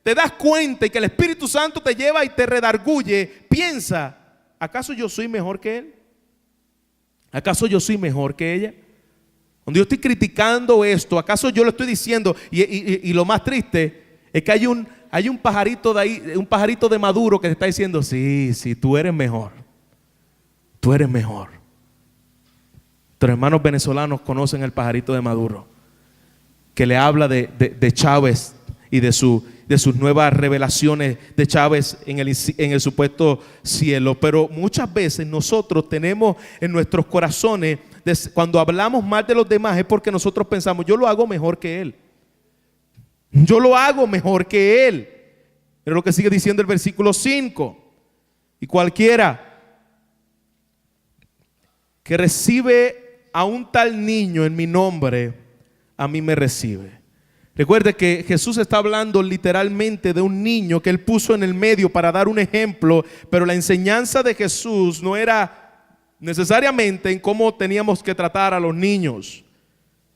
te das cuenta y que el Espíritu Santo te lleva y te redarguye, piensa: ¿acaso yo soy mejor que él? ¿Acaso yo soy mejor que ella? Cuando yo estoy criticando esto, ¿acaso yo lo estoy diciendo? Y lo más triste es que hay un pajarito de ahí, un pajarito de Maduro que te está diciendo: sí, tú eres mejor. Tú eres mejor. Tus hermanos venezolanos conocen el pajarito de Maduro, que le habla de Chávez y de sus nuevas revelaciones de Chávez en el supuesto cielo. Pero muchas veces nosotros tenemos en nuestros corazones, cuando hablamos mal de los demás, es porque nosotros pensamos: yo lo hago mejor que él. Yo lo hago mejor que él. Pero lo que sigue diciendo el versículo 5: y cualquiera que recibe a un tal niño en mi nombre, a mí me recibe. Recuerde que Jesús está hablando literalmente de un niño que él puso en el medio para dar un ejemplo, pero la enseñanza de Jesús no era necesariamente en cómo teníamos que tratar a los niños,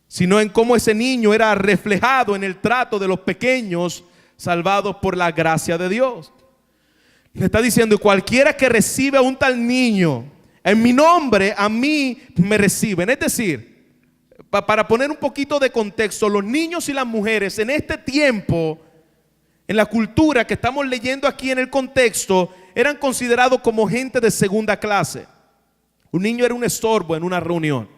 sino en cómo ese niño era reflejado en el trato de los pequeños salvados por la gracia de Dios. Le está diciendo: cualquiera que recibe a un tal niño en mi nombre, a mí me reciben. Es decir, para poner un poquito de contexto, los niños y las mujeres en este tiempo, en la cultura que estamos leyendo aquí en el contexto, eran considerados como gente de segunda clase. Un niño era un estorbo en una reunión,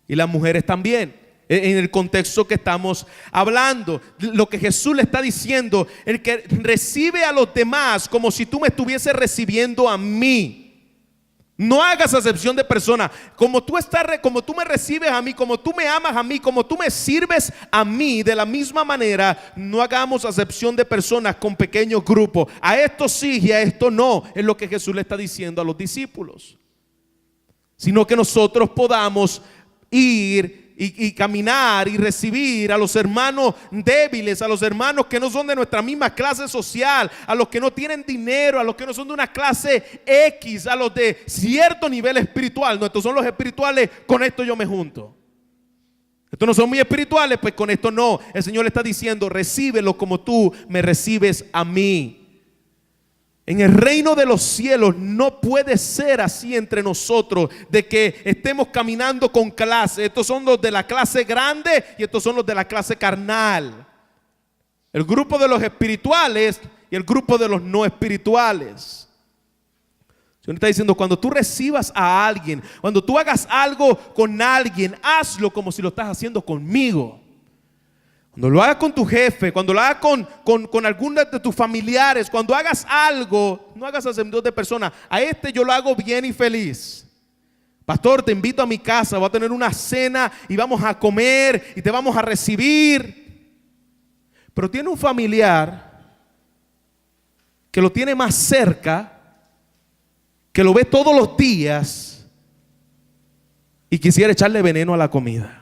y las mujeres también, en el contexto que estamos hablando. Lo que Jesús le está diciendo: el que recibe a los demás como si tú me estuvieses recibiendo a mí. No hagas acepción de persona. Como tú me recibes a mí, como tú me amas a mí, como tú me sirves a mí, de la misma manera, no hagamos acepción de personas con pequeños grupos. A esto sí y a esto no, es lo que Jesús le está diciendo a los discípulos. Sino que nosotros podamos ir y caminar y recibir a los hermanos débiles, a los hermanos que no son de nuestra misma clase social, a los que no tienen dinero, a los que no son de una clase X, a los de cierto nivel espiritual. No, estos son los espirituales, con esto yo me junto. Estos no son muy espirituales, pues con esto no. El Señor le está diciendo, recíbelo como tú me recibes a mí. En el reino de los cielos no puede ser así entre nosotros, de que estemos caminando con clase. Estos son los de la clase grande y estos son los de la clase carnal. El grupo de los espirituales y el grupo de los no espirituales. El Señor está diciendo, cuando tú recibas a alguien, cuando tú hagas algo con alguien, hazlo como si lo estás haciendo conmigo. Cuando lo hagas con tu jefe, cuando lo hagas con algunos de tus familiares, cuando hagas algo, no hagas acepción de persona. A este yo lo hago bien y feliz. Pastor, te invito a mi casa, voy a tener una cena y vamos a comer y te vamos a recibir. Pero tiene un familiar que lo tiene más cerca, que lo ve todos los días y quisiera echarle veneno a la comida.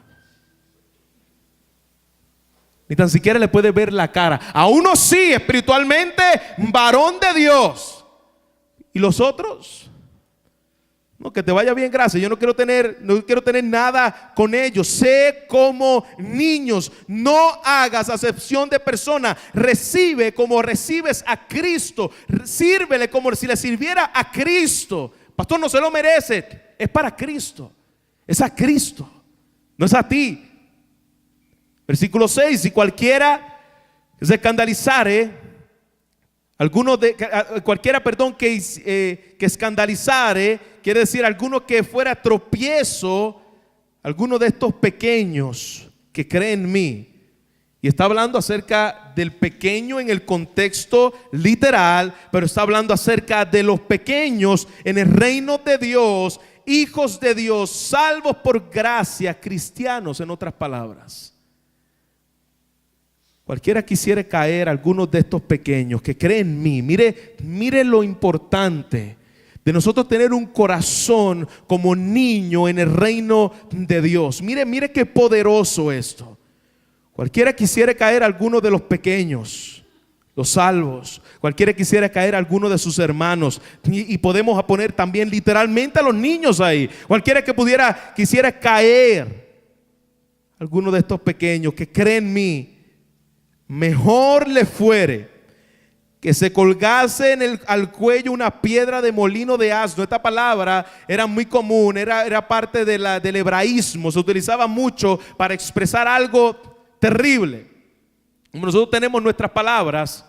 Ni tan siquiera le puede ver la cara. A uno sí, espiritualmente, varón de Dios. ¿Y los otros? No, que te vaya bien, gracias. Yo no quiero tener nada con ellos. Sé como niños. No hagas acepción de persona. Recibe como recibes a Cristo. Sírvele como si le sirviera a Cristo. Pastor, no se lo merece. Es para Cristo. Es a Cristo. No es a ti. Versículo 6, si cualquiera se escandalizare, que escandalizare, quiere decir alguno que fuera tropiezo, alguno de estos pequeños que creen en mí. Y está hablando acerca del pequeño en el contexto literal, pero está hablando acerca de los pequeños en el reino de Dios, hijos de Dios, salvos por gracia, cristianos en otras palabras. Cualquiera quisiera caer, algunos de estos pequeños que creen en mí. Mire lo importante de nosotros tener un corazón como niño en el reino de Dios. Mire qué poderoso esto. Cualquiera quisiera caer, algunos de los pequeños, los salvos. Cualquiera quisiera caer, alguno de sus hermanos. Y podemos poner también literalmente a los niños ahí. Cualquiera que quisiera caer, alguno de estos pequeños que creen en mí. Mejor le fuere que se colgase al cuello una piedra de molino de asno. Esta palabra era muy común, era parte del hebraísmo. Se utilizaba mucho para expresar algo terrible. Como nosotros tenemos nuestras palabras,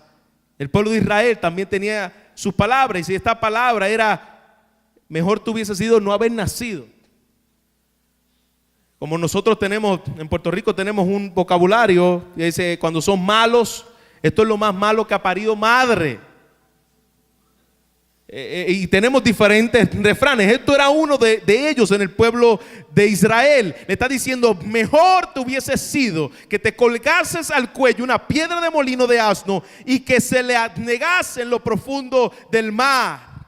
el pueblo de Israel también tenía sus palabras. Y si esta palabra era, mejor tú hubiese sido no haber nacido. Como nosotros tenemos, en Puerto Rico tenemos un vocabulario que dice, cuando son malos, esto es lo más malo que ha parido madre. Y tenemos diferentes refranes. Esto era uno de ellos en el pueblo de Israel. Le está diciendo, mejor te hubiese sido que te colgases al cuello una piedra de molino de asno y que se le anegase en lo profundo del mar.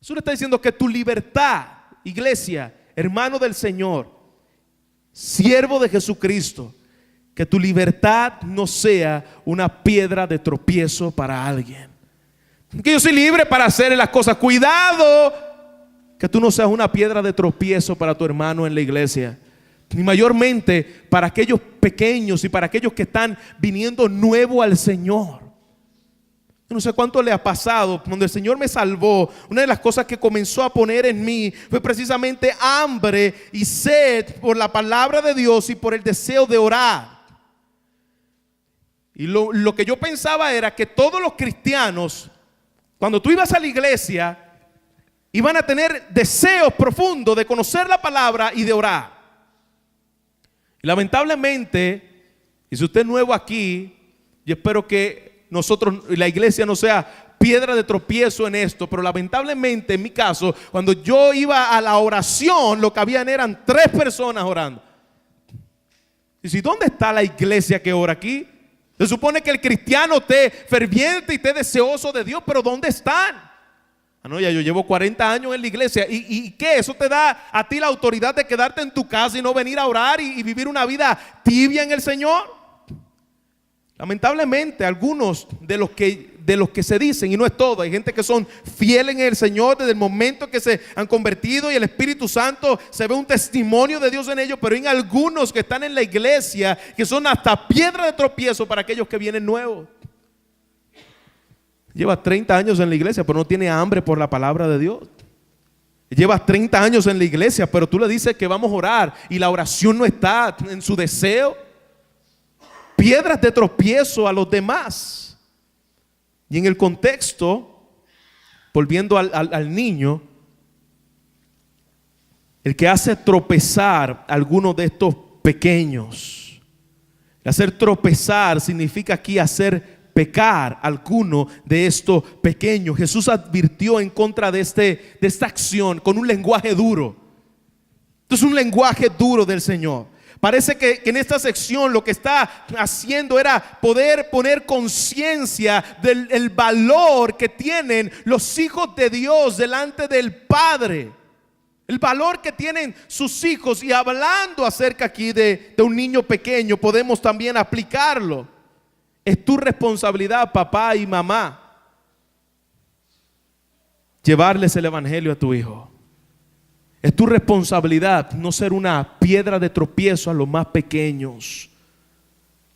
Eso le está diciendo que tu libertad, iglesia, hermano del Señor, siervo de Jesucristo, que tu libertad no sea una piedra de tropiezo para alguien. Que yo soy libre para hacer las cosas. Cuidado que tú no seas una piedra de tropiezo para tu hermano en la iglesia, ni mayormente para aquellos pequeños y para aquellos que están viniendo nuevo al Señor. No sé cuánto le ha pasado. Cuando el Señor me salvó, una de las cosas que comenzó a poner en mí fue precisamente hambre y sed por la palabra de Dios y por el deseo de orar. Y lo que yo pensaba era que todos los cristianos, cuando tú ibas a la iglesia, iban a tener deseos profundos de conocer la palabra y de orar. Y lamentablemente, y si usted es nuevo aquí, yo espero que nosotros, la iglesia, no sea piedra de tropiezo en esto, pero lamentablemente en mi caso, cuando yo iba a la oración, lo que habían eran 3 personas orando. Y si, ¿dónde está la iglesia que ora aquí? Se supone que el cristiano esté ferviente y esté deseoso de Dios, pero ¿dónde están? Ah, no, ya yo llevo 40 años en la iglesia. ¿Y qué? ¿Eso te da a ti la autoridad de quedarte en tu casa y no venir a orar y vivir una vida tibia en el Señor? Lamentablemente, algunos de los que se dicen, y no es todo, hay gente que son fieles en el Señor desde el momento que se han convertido y el Espíritu Santo se ve un testimonio de Dios en ellos, pero hay algunos que están en la iglesia que son hasta piedra de tropiezo para aquellos que vienen nuevos. Lleva 30 años en la iglesia, pero no tiene hambre por la palabra de Dios. Lleva 30 años en la iglesia, pero tú le dices que vamos a orar y la oración no está en su deseo. Piedras de tropiezo a los demás. Y en el contexto, volviendo al niño, el que hace tropezar a algunos de estos pequeños. Hacer tropezar significa aquí hacer pecar a alguno de estos pequeños. Jesús advirtió en contra de esta acción con un lenguaje duro. Esto es un lenguaje duro del Señor. Parece que en esta sección lo que está haciendo era poder poner conciencia del valor que tienen los hijos de Dios delante del Padre. El valor que tienen sus hijos. Y hablando acerca aquí de un niño pequeño, podemos también aplicarlo. Es tu responsabilidad, papá y mamá, llevarles el evangelio a tu hijo. Es tu responsabilidad no ser una piedra de tropiezo a los más pequeños.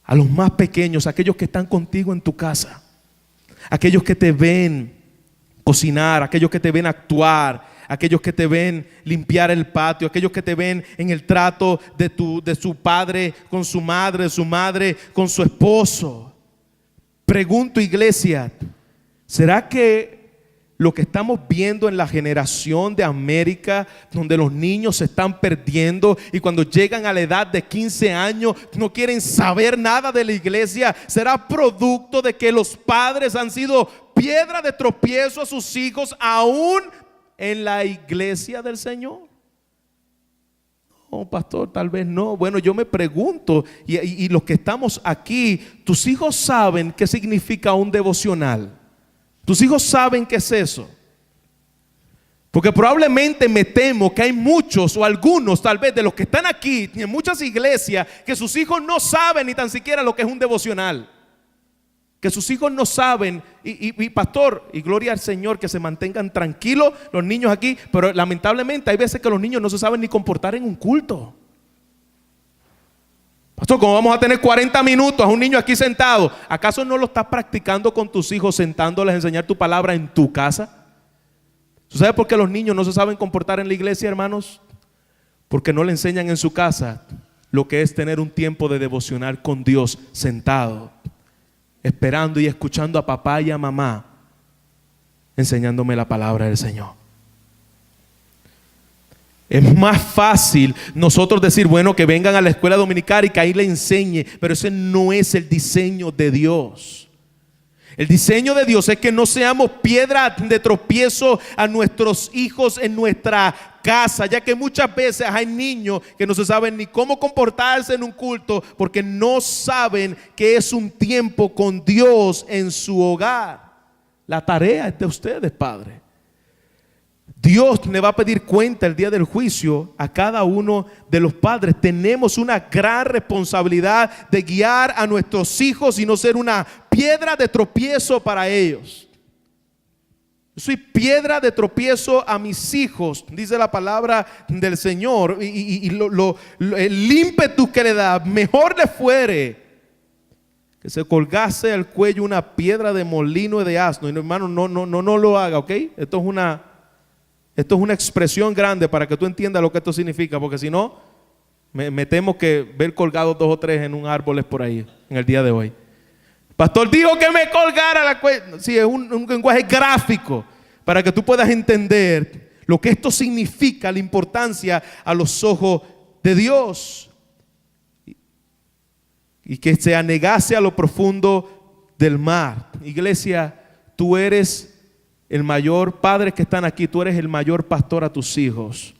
A los más pequeños, aquellos que están contigo en tu casa. Aquellos que te ven cocinar, aquellos que te ven actuar, aquellos que te ven limpiar el patio, aquellos que te ven en el trato de su padre con su madre con su esposo. Pregunto, iglesia, ¿será que lo que estamos viendo en la generación de América, donde los niños se están perdiendo y cuando llegan a la edad de 15 años no quieren saber nada de la iglesia, será producto de que los padres han sido piedra de tropiezo a sus hijos aún en la iglesia del Señor? No, pastor, tal vez no. Bueno, yo me pregunto, y los que estamos aquí, ¿tus hijos saben qué significa un devocional? ¿Tus hijos saben qué es eso? Porque probablemente me temo que hay muchos o algunos tal vez de los que están aquí en muchas iglesias que sus hijos no saben ni tan siquiera lo que es un devocional. Que sus hijos no saben, y pastor, y gloria al Señor, que se mantengan tranquilos los niños aquí, pero lamentablemente hay veces que los niños no se saben ni comportar en un culto. Pastor, ¿cómo vamos a tener 40 minutos a un niño aquí sentado? ¿Acaso no lo estás practicando con tus hijos, sentándoles a enseñar tu palabra en tu casa? ¿Tú sabes por qué los niños no se saben comportar en la iglesia, hermanos? Porque no le enseñan en su casa lo que es tener un tiempo de devocional con Dios sentado, esperando y escuchando a papá y a mamá enseñándome la palabra del Señor. Es más fácil nosotros decir, bueno, que vengan a la escuela dominical y que ahí le enseñe, pero ese no es el diseño de Dios. El diseño de Dios es que no seamos piedra de tropiezo a nuestros hijos en nuestra casa, ya que muchas veces hay niños que no se saben ni cómo comportarse en un culto porque no saben que es un tiempo con Dios en su hogar. La tarea es de ustedes, padre. Dios le va a pedir cuenta el día del juicio a cada uno de los padres. Tenemos una gran responsabilidad de guiar a nuestros hijos y no ser una piedra de tropiezo para ellos. Yo soy piedra de tropiezo a mis hijos, dice la palabra del Señor, y el ímpetu que le da, mejor le fuere que se colgase al cuello una piedra de molino y de asno. Y hermano, no lo haga, ¿ok? Esto es una expresión grande para que tú entiendas lo que esto significa, porque si no, me temo que ver colgados 2 o 3 en un árbol es por ahí en el día de hoy. Pastor dijo que me colgara la cuella. Sí, es un lenguaje gráfico para que tú puedas entender lo que esto significa, la importancia a los ojos de Dios. Y que se anegase a lo profundo del mar. Iglesia, tú eres el mayor, padres que están aquí, tú eres el mayor pastor a tus hijos.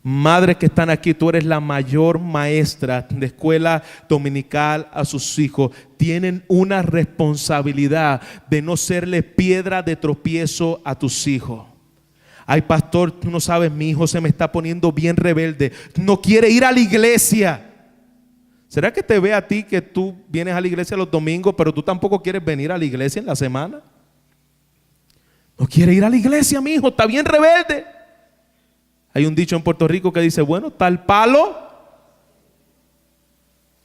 Madres que están aquí, tú eres la mayor maestra de escuela dominical a sus hijos. Tienen una responsabilidad de no serle piedra de tropiezo a tus hijos. Ay, pastor, tú no sabes, mi hijo se me está poniendo bien rebelde. No quiere ir a la iglesia. ¿Será que te ve a ti que tú vienes a la iglesia los domingos, pero tú tampoco quieres venir a la iglesia en la semana? No quiere ir a la iglesia, mi hijo, está bien rebelde. Hay un dicho en Puerto Rico que dice, bueno, tal palo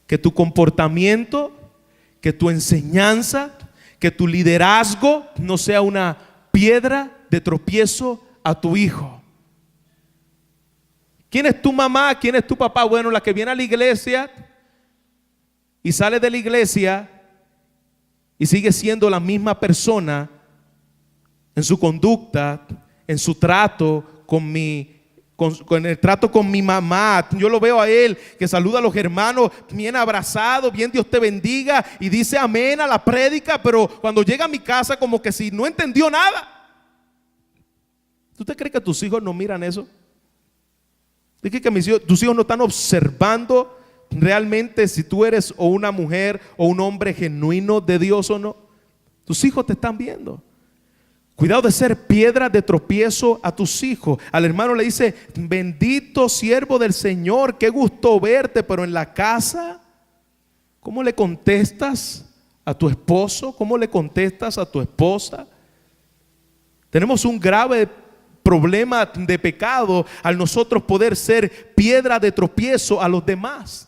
que tu comportamiento, que tu enseñanza, que tu liderazgo no sea una piedra de tropiezo a tu hijo. ¿Quién es tu mamá? ¿Quién es tu papá? Bueno, la que viene a la iglesia y sale de la iglesia y sigue siendo la misma persona en su conducta, en su trato con el trato con mi mamá. Yo lo veo a él que saluda a los hermanos bien abrazado, bien Dios te bendiga, y dice amén a la prédica, pero cuando llega a mi casa como que si no entendió nada. ¿Tú te crees que tus hijos no miran eso? ¿Tú crees que tus hijos no están observando realmente si tú eres o una mujer o un hombre genuino de Dios o no? Tus hijos te están viendo. Cuidado de ser piedra de tropiezo a tus hijos. Al hermano le dice, bendito siervo del Señor, qué gusto verte, pero en la casa, ¿cómo le contestas a tu esposo? ¿Cómo le contestas a tu esposa? Tenemos un grave problema de pecado al nosotros poder ser piedra de tropiezo a los demás.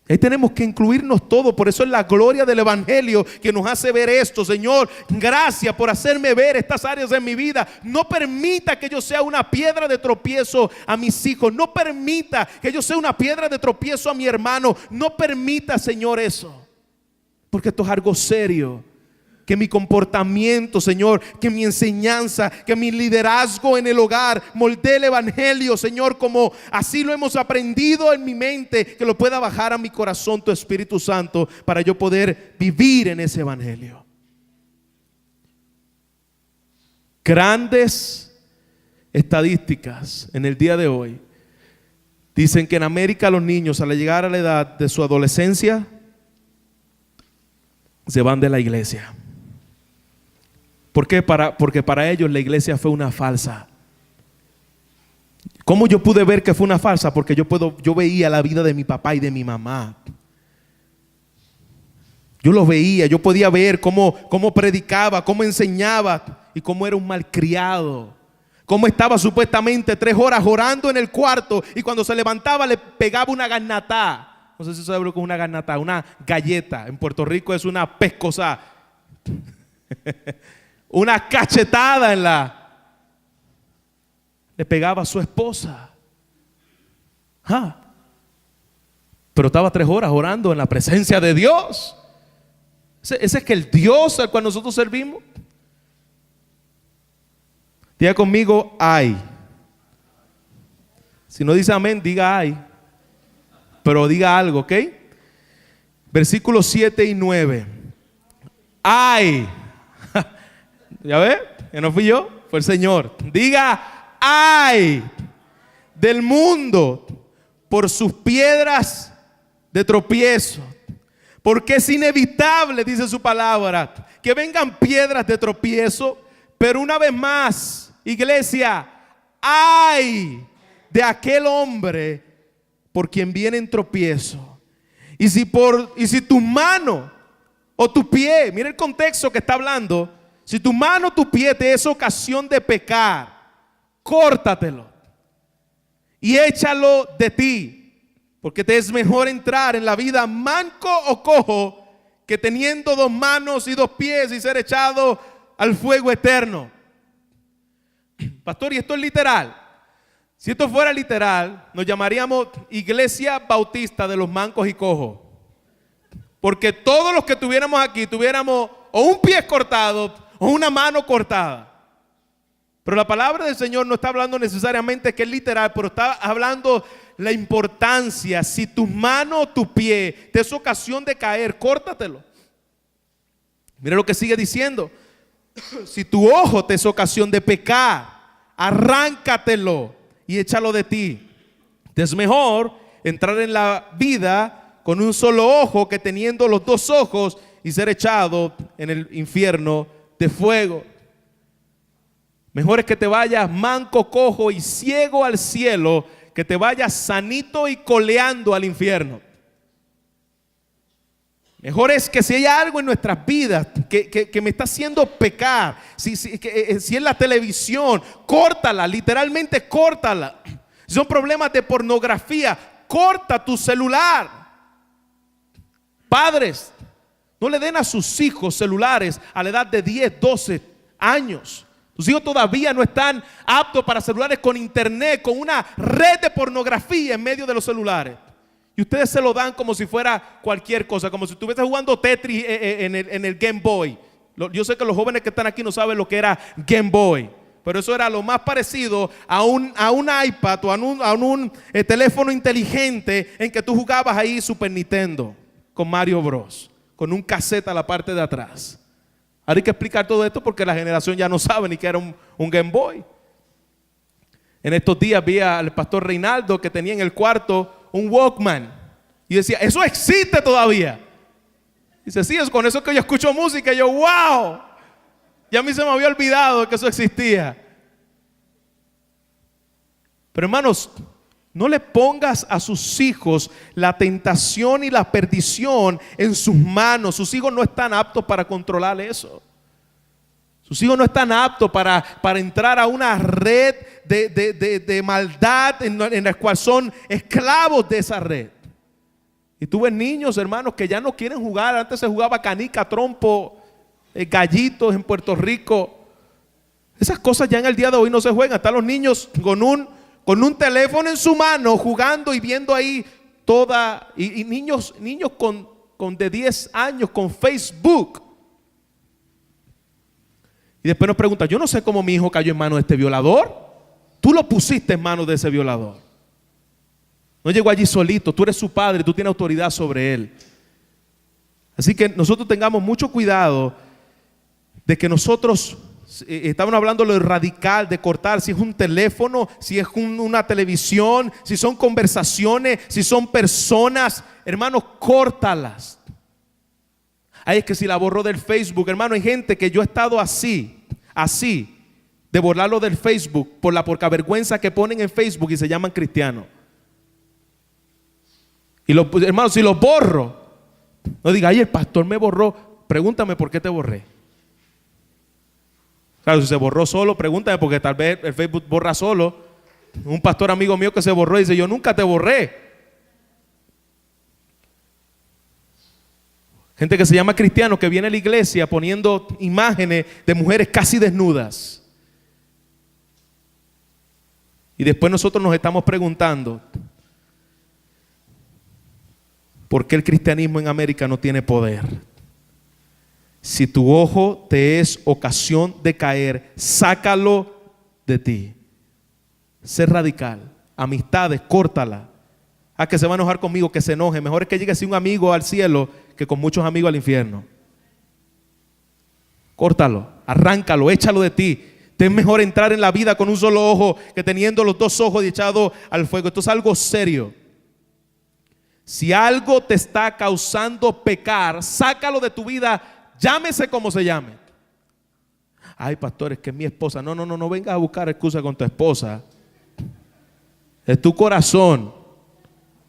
Ahí tenemos que incluirnos todos. Por eso es la gloria del evangelio que nos hace ver esto. Señor, gracias por hacerme ver estas áreas de mi vida. No permita que yo sea una piedra de tropiezo a mis hijos. No permita que yo sea una piedra de tropiezo a mi hermano. No permita, Señor, eso, porque esto es algo serio. Que mi comportamiento, Señor, que mi enseñanza, que mi liderazgo en el hogar moldee el evangelio, Señor, como así lo hemos aprendido en mi mente, que lo pueda bajar a mi corazón tu Espíritu Santo para yo poder vivir en ese evangelio. Grandes estadísticas en el día de hoy dicen que en América los niños, al llegar a la edad de su adolescencia, se van de la iglesia. ¿Por qué? Porque para ellos la iglesia fue una falsa. ¿Cómo yo pude ver que fue una falsa? Porque yo veía la vida de mi papá y de mi mamá. Yo lo veía, yo podía ver cómo predicaba, cómo enseñaba y cómo era un malcriado. Cómo estaba supuestamente 3 horas orando en el cuarto y cuando se levantaba le pegaba una garnatá. No sé si sabe lo que es una garnatá, una galleta. En Puerto Rico es una pescosa. Una cachetada le pegaba a su esposa. Pero estaba 3 horas orando en la presencia de Dios. Ese es que el Dios al cual nosotros servimos. Diga conmigo, ay. Si no dice amén, diga ay. Pero diga algo, ¿ok? Versículos 7 y 9. Ay. ¿Ya ve? Que no fui yo, fue el Señor. Diga, ay del mundo por sus piedras de tropiezo. Porque es inevitable, dice su palabra, que vengan piedras de tropiezo. Pero una vez más, iglesia, ay de aquel hombre por quien viene en tropiezo. Y si tu mano o tu pie, mira el contexto que está hablando. Si tu mano o tu pie te es ocasión de pecar, córtatelo y échalo de ti, porque te es mejor entrar en la vida manco o cojo que teniendo 2 manos y 2 pies y ser echado al fuego eterno. Pastor, y esto es literal. Si esto fuera literal, nos llamaríamos Iglesia Bautista de los Mancos y Cojos, porque todos los que tuviéramos aquí tuviéramos o un pie cortado o una mano cortada. Pero la palabra del Señor no está hablando necesariamente que es literal, pero está hablando la importancia. Si tu mano o tu pie te es ocasión de caer, córtatelo. Mira lo que sigue diciendo. Si tu ojo te es ocasión de pecar, arráncatelo y échalo de ti. Es mejor entrar en la vida con un solo ojo que teniendo los dos ojos y ser echado en el infierno de fuego. Mejor es que te vayas manco, cojo y ciego al cielo, que te vayas sanito y coleando al infierno. Mejor es que si hay algo en nuestras vidas que me está haciendo pecar, si es la televisión, córtala, literalmente córtala. Si son problemas de pornografía, corta tu celular. Padres, no le den a sus hijos celulares a la edad de 10, 12 años. Tus hijos todavía no están aptos para celulares con internet, con una red de pornografía en medio de los celulares. Y ustedes se lo dan como si fuera cualquier cosa, como si estuviese jugando Tetris en el Game Boy. Yo sé que los jóvenes que están aquí no saben lo que era Game Boy, pero eso era lo más parecido a un iPad o a un teléfono inteligente en que tú jugabas ahí Super Nintendo con Mario Bros, con un cassette a la parte de atrás. Ahora hay que explicar todo esto porque la generación ya no sabe ni que era un Game Boy. En estos días vi al pastor Reinaldo que tenía en el cuarto un Walkman y decía, ¿eso existe todavía? Dice, sí, es con eso que yo escucho música. Y yo, wow, ya a mí se me había olvidado que eso existía. Pero hermanos, no le pongas a sus hijos la tentación y la perdición en sus manos. Sus hijos no están aptos para controlar eso. Sus hijos no están aptos para entrar a una red de maldad en la cual son esclavos de esa red. Y tú ves niños, hermanos, que ya no quieren jugar. Antes se jugaba canica, trompo, gallitos en Puerto Rico. Esas cosas ya en el día de hoy no se juegan. Están los niños con un teléfono en su mano jugando y viendo ahí y niños con de 10 años con Facebook. Y después nos pregunta, yo no sé cómo mi hijo cayó en manos de este violador. Tú lo pusiste en manos de ese violador. No llegó allí solito, tú eres su padre, tú tienes autoridad sobre él. Así que nosotros tengamos mucho cuidado de que nosotros, estaban hablando de lo radical, de cortar, si es un teléfono, si es una televisión, si son conversaciones, si son personas, hermanos, córtalas. Ay, es que si la borró del Facebook, hermano, hay gente que yo he estado así, de borrarlo del Facebook por la vergüenza que ponen en Facebook y se llaman cristianos. Y hermanos, si los borro, no diga, ay, el pastor me borró, pregúntame por qué te borré. Claro, si se borró solo, pregúntame porque tal vez el Facebook borra solo. Un pastor amigo mío que se borró dice, yo nunca te borré. Gente que se llama cristiano que viene a la iglesia poniendo imágenes de mujeres casi desnudas. Y después nosotros nos estamos preguntando, ¿por qué el cristianismo en América no tiene poder? Si tu ojo te es ocasión de caer, sácalo de ti. Sé radical. Amistades, córtala. A que se va a enojar conmigo, que se enoje. Mejor es que llegue así un amigo al cielo que con muchos amigos al infierno. Córtalo, arráncalo, échalo de ti. Es mejor entrar en la vida con un solo ojo que teniendo los dos ojos y echado al fuego. Esto es algo serio. Si algo te está causando pecar, sácalo de tu vida, llámese como se llame. Ay, pastor, es que es mi esposa. No vengas a buscar excusa con tu esposa. Es tu corazón.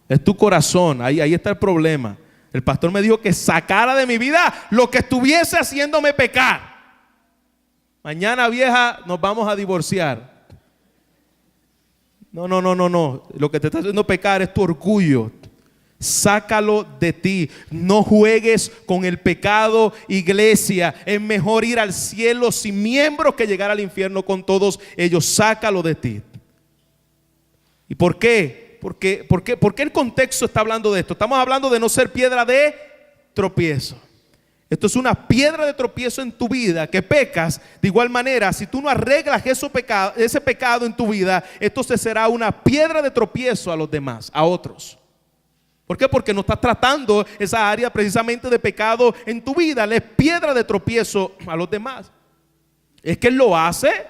Es tu corazón. Ahí está el problema. El pastor me dijo que sacara de mi vida lo que estuviese haciéndome pecar. Mañana, vieja, nos vamos a divorciar. No. Lo que te está haciendo pecar es tu orgullo. Sácalo de ti. No juegues con el pecado, iglesia. Es mejor ir al cielo sin miembros que llegar al infierno con todos ellos. Sácalo de ti. ¿Y por qué? ¿Por qué el contexto está hablando de esto? Estamos hablando de no ser piedra de tropiezo. Esto es una piedra de tropiezo en tu vida, que pecas. De igual manera, si tú no arreglas ese pecado en tu vida, esto se será una piedra de tropiezo a los demás, a otros. ¿Por qué? Porque no estás tratando esa área precisamente de pecado en tu vida. Le es piedra de tropiezo a los demás. Es que él lo hace.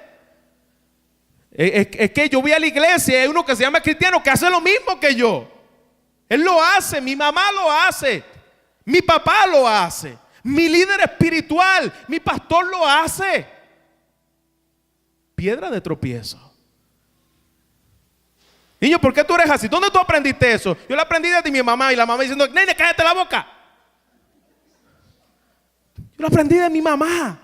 Es que yo voy a la iglesia y hay uno que se llama cristiano que hace lo mismo que yo. Él lo hace, mi mamá lo hace, mi papá lo hace, mi líder espiritual, mi pastor lo hace. Piedra de tropiezo. Niño, ¿por qué tú eres así? ¿Dónde tú aprendiste eso? Yo lo aprendí de mi mamá, y la mamá diciendo, nene, cállate la boca. Yo lo aprendí de mi mamá.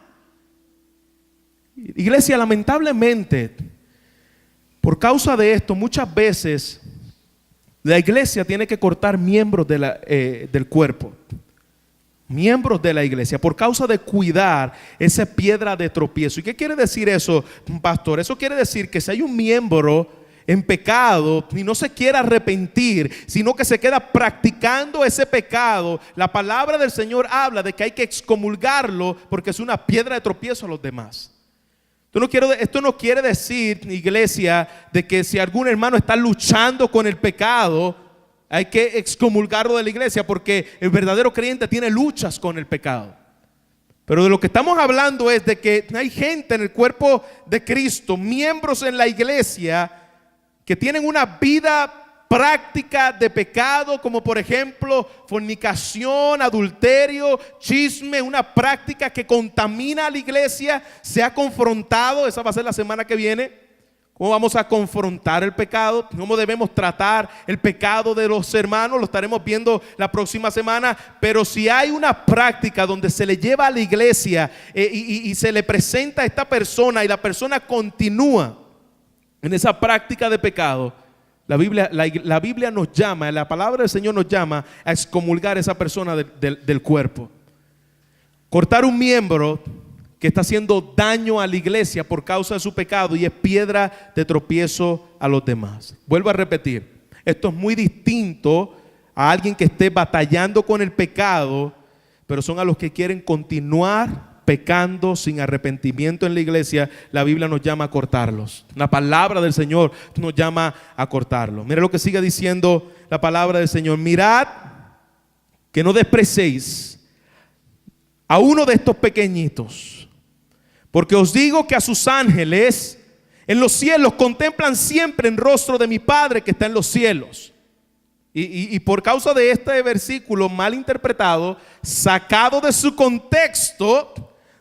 Iglesia, lamentablemente, por causa de esto, muchas veces la iglesia tiene que cortar miembros del cuerpo. Miembros de la iglesia, por causa de cuidar esa piedra de tropiezo. ¿Y qué quiere decir eso, pastor? Eso quiere decir que si hay un miembro en pecado y no se quiere arrepentir, sino que se queda practicando ese pecado, la palabra del Señor habla de que hay que excomulgarlo porque es una piedra de tropiezo a los demás. Esto no quiere decir, iglesia, de que si algún hermano está luchando con el pecado, hay que excomulgarlo de la iglesia, porque el verdadero creyente tiene luchas con el pecado. Pero de lo que estamos hablando es de que hay gente en el cuerpo de Cristo, miembros en la iglesia, que tienen una vida práctica de pecado, como por ejemplo fornicación, adulterio, chisme, una práctica que contamina a la iglesia. Se ha confrontado, esa va a ser la semana que viene, cómo vamos a confrontar el pecado, cómo debemos tratar el pecado de los hermanos. Lo estaremos viendo la próxima semana. Pero si hay una práctica donde se le lleva a la iglesia y se le presenta a esta persona y la persona continúa en esa práctica de pecado, la Biblia nos llama, la palabra del Señor nos llama a excomulgar a esa persona del cuerpo. Cortar un miembro que está haciendo daño a la iglesia por causa de su pecado y es piedra de tropiezo a los demás. Vuelvo a repetir, esto es muy distinto a alguien que esté batallando con el pecado, pero son a los que quieren continuar pecando sin arrepentimiento en la iglesia. La Biblia nos llama a cortarlos. La palabra del Señor nos llama a cortarlos. Mira lo que sigue diciendo la palabra del Señor. Mirad que no despreciéis a uno de estos pequeñitos, porque os digo que a sus ángeles en los cielos contemplan siempre el rostro de mi Padre que está en los cielos. Y por causa de este versículo mal interpretado, sacado de su contexto,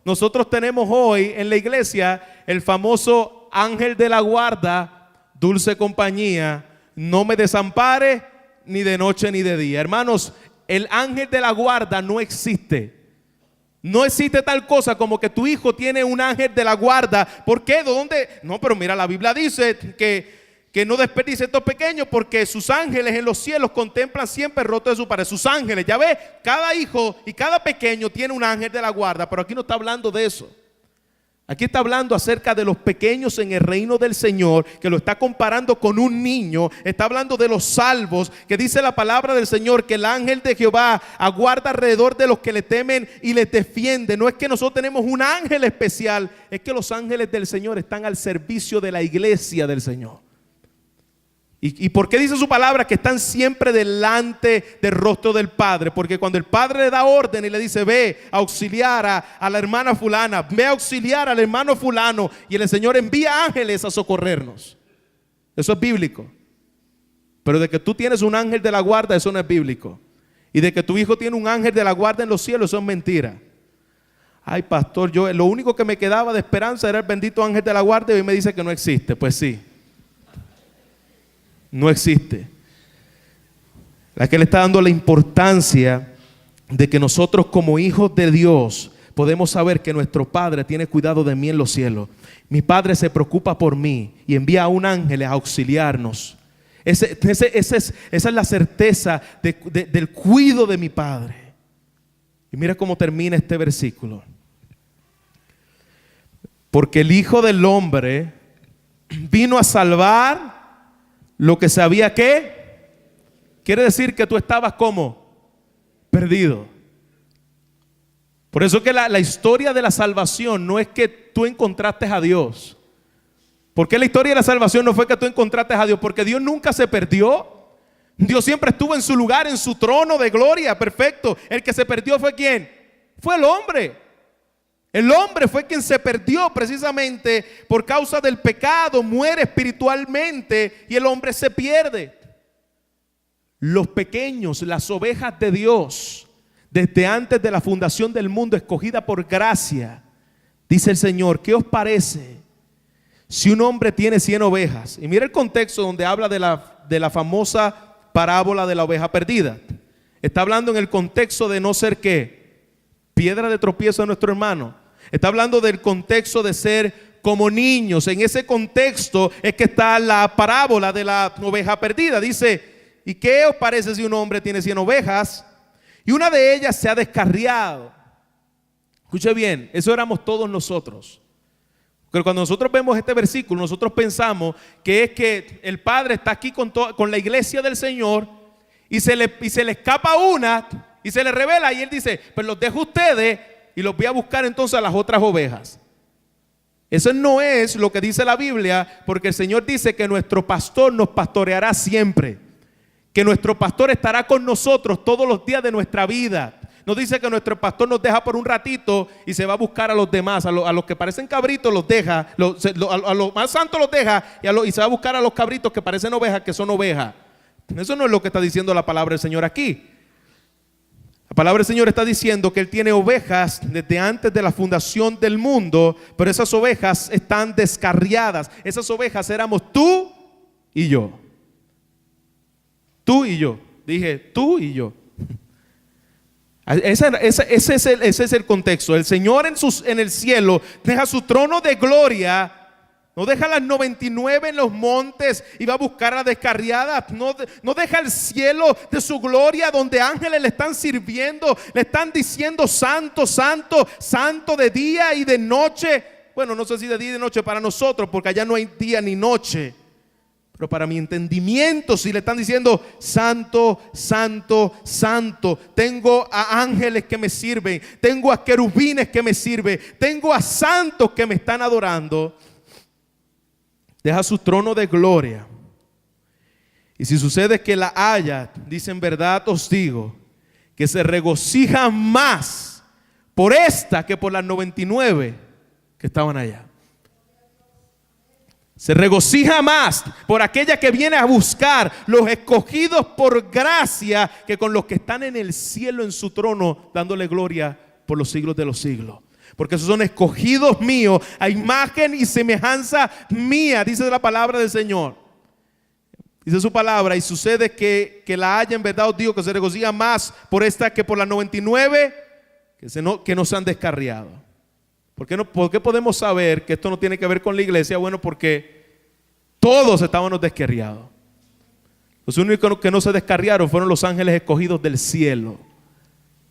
nosotros tenemos hoy en la iglesia el famoso ángel de la guarda, dulce compañía, no me desampare ni de noche ni de día. Hermanos, el ángel de la guarda no existe. No existe tal cosa como que tu hijo tiene un ángel de la guarda. ¿Por qué? ¿Dónde? No, pero mira, la Biblia dice que no desperdicie estos pequeños, porque sus ángeles en los cielos contemplan siempre el rostro de su Padre. Sus ángeles, ya ves, cada hijo y cada pequeño tiene un ángel de la guarda. Pero aquí no está hablando de eso. Aquí está hablando acerca de los pequeños en el reino del Señor, que lo está comparando con un niño. Está hablando de los salvos, que dice la palabra del Señor que el ángel de Jehová aguarda alrededor de los que le temen y les defiende. No es que nosotros tenemos un ángel especial, es que los ángeles del Señor están al servicio de la iglesia del Señor. ¿Y por qué dice su palabra que están siempre delante del rostro del Padre? Porque cuando el Padre le da orden y le dice, ve a auxiliar a la hermana fulana, ve a auxiliar al hermano fulano, y el Señor envía ángeles a socorrernos. Eso es bíblico. Pero de que tú tienes un ángel de la guarda, eso no es bíblico. Y de que tu hijo tiene un ángel de la guarda en los cielos, eso es mentira. Ay, pastor, lo único que me quedaba de esperanza era el bendito ángel de la guarda, y hoy me dice que no existe. Pues sí, no existe. La que le está dando la importancia de que nosotros como hijos de Dios podemos saber que nuestro Padre tiene cuidado de mí en los cielos. Mi Padre se preocupa por mí y envía a un ángel a auxiliarnos. Esa es la certeza del cuidado de mi Padre. Y mira cómo termina este versículo. Porque el Hijo del Hombre vino a salvar lo que sabía que quiere decir que tú estabas como perdido. Por eso que la historia de la salvación no es que tú encontraste a Dios. ¿Por qué la historia de la salvación no fue que tú encontraste a Dios? Porque Dios nunca se perdió. Dios siempre estuvo en su lugar, en su trono de gloria, perfecto. El que se perdió fue ¿quién? Fue el hombre. El hombre fue quien se perdió precisamente por causa del pecado, muere espiritualmente y el hombre se pierde. Los pequeños, las ovejas de Dios, desde antes de la fundación del mundo, escogida por gracia, dice el Señor, ¿qué os parece si un hombre tiene 100 ovejas? Y mira el contexto donde habla de la famosa parábola de la oveja perdida. Está hablando en el contexto de no ser ¿qué? Piedra de tropiezo de nuestro hermano. Está hablando del contexto de ser como niños. En ese contexto es que está la parábola de la oveja perdida. Dice, ¿y qué os parece si un hombre tiene 100 ovejas y una de ellas se ha descarriado? Escuche bien, eso éramos todos nosotros. Pero cuando nosotros vemos este versículo, nosotros pensamos que es que el Padre está aquí con la iglesia del Señor y se le escapa una y se le revela y Él dice, pues los dejo a ustedes y los voy a buscar entonces a las otras ovejas. Eso no es lo que dice la Biblia, porque el Señor dice que nuestro pastor nos pastoreará siempre, que nuestro pastor estará con nosotros todos los días de nuestra vida. No dice que nuestro pastor nos deja por un ratito y se va a buscar a los demás, a los que parecen cabritos los deja, a los más santos los deja y se va a buscar a los cabritos que parecen ovejas, que son ovejas. Eso no es lo que está diciendo la palabra del Señor aquí. La palabra del Señor está diciendo que Él tiene ovejas desde antes de la fundación del mundo, pero esas ovejas están descarriadas. Esas ovejas éramos tú y yo. Tú y yo. Dije, tú y yo. Ese es el contexto. El Señor en el cielo deja su trono de gloria. No deja las 99 en los montes y va a buscar a la descarriada. No deja el cielo de su gloria donde ángeles le están sirviendo, le están diciendo santo, santo, santo de día y de noche. Bueno, no sé si de día y de noche para nosotros, porque allá no hay día ni noche. Pero para mi entendimiento, si le están diciendo santo, santo, santo, tengo a ángeles que me sirven, tengo a querubines que me sirven, tengo a santos que me están adorando. Deja su trono de gloria. Y si sucede que la haya, dice en verdad os digo, que se regocija más por esta que por las 99 que estaban allá. Se regocija más por aquella que viene a buscar los escogidos por gracia que con los que están en el cielo en su trono dándole gloria por los siglos de los siglos. Porque esos son escogidos míos a imagen y semejanza mía, dice la palabra del Señor. Dice su palabra, y sucede que la haya, en verdad os digo, que se regocija más por esta que por las 99 que no se han descarriado. ¿Por qué podemos saber que esto no tiene que ver con la iglesia? Bueno, porque todos estábamos descarriados. Los únicos que no se descarriaron fueron los ángeles escogidos del cielo,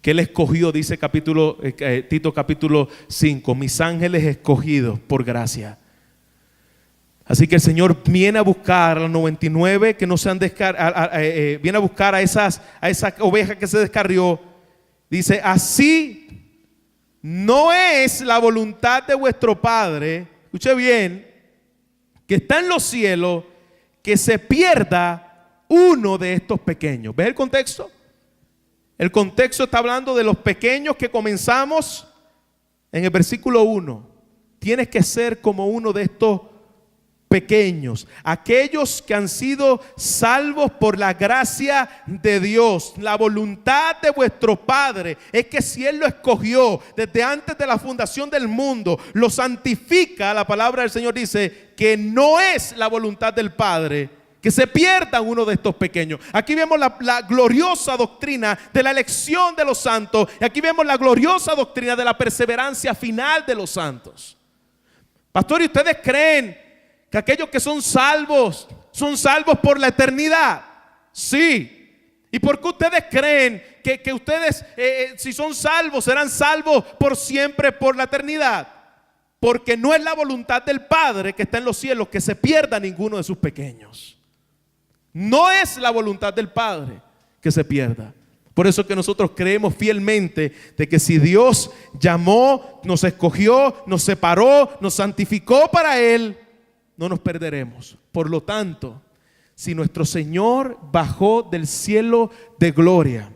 que Él escogió, dice Tito capítulo 5, mis ángeles escogidos por gracia. Así que el Señor viene a buscar a los 99 que no se han viene a buscar a esa oveja que se descarrió. Dice, así no es la voluntad de vuestro Padre, escuche bien, que está en los cielos, que se pierda uno de estos pequeños. ¿Ves el contexto? El contexto está hablando de los pequeños que comenzamos en el versículo 1. Tienes que ser como uno de estos pequeños, aquellos que han sido salvos por la gracia de Dios. La voluntad de vuestro Padre es que si Él lo escogió desde antes de la fundación del mundo, lo santifica. La palabra del Señor dice que no es la voluntad del Padre que se pierda uno de estos pequeños. Aquí vemos la gloriosa doctrina de la elección de los santos, y aquí vemos la gloriosa doctrina de la perseverancia final de los santos. Pastor, ¿y ustedes creen que aquellos que son salvos por la eternidad? Sí. ¿Y por qué ustedes creen que ustedes, si son salvos, serán salvos por siempre, por la eternidad? Porque no es la voluntad del Padre que está en los cielos que se pierda ninguno de sus pequeños. No es la voluntad del Padre que se pierda. Por eso que nosotros creemos fielmente de que si Dios llamó, nos escogió, nos separó, nos santificó para Él, no nos perderemos. Por lo tanto, si nuestro Señor bajó del cielo de gloria,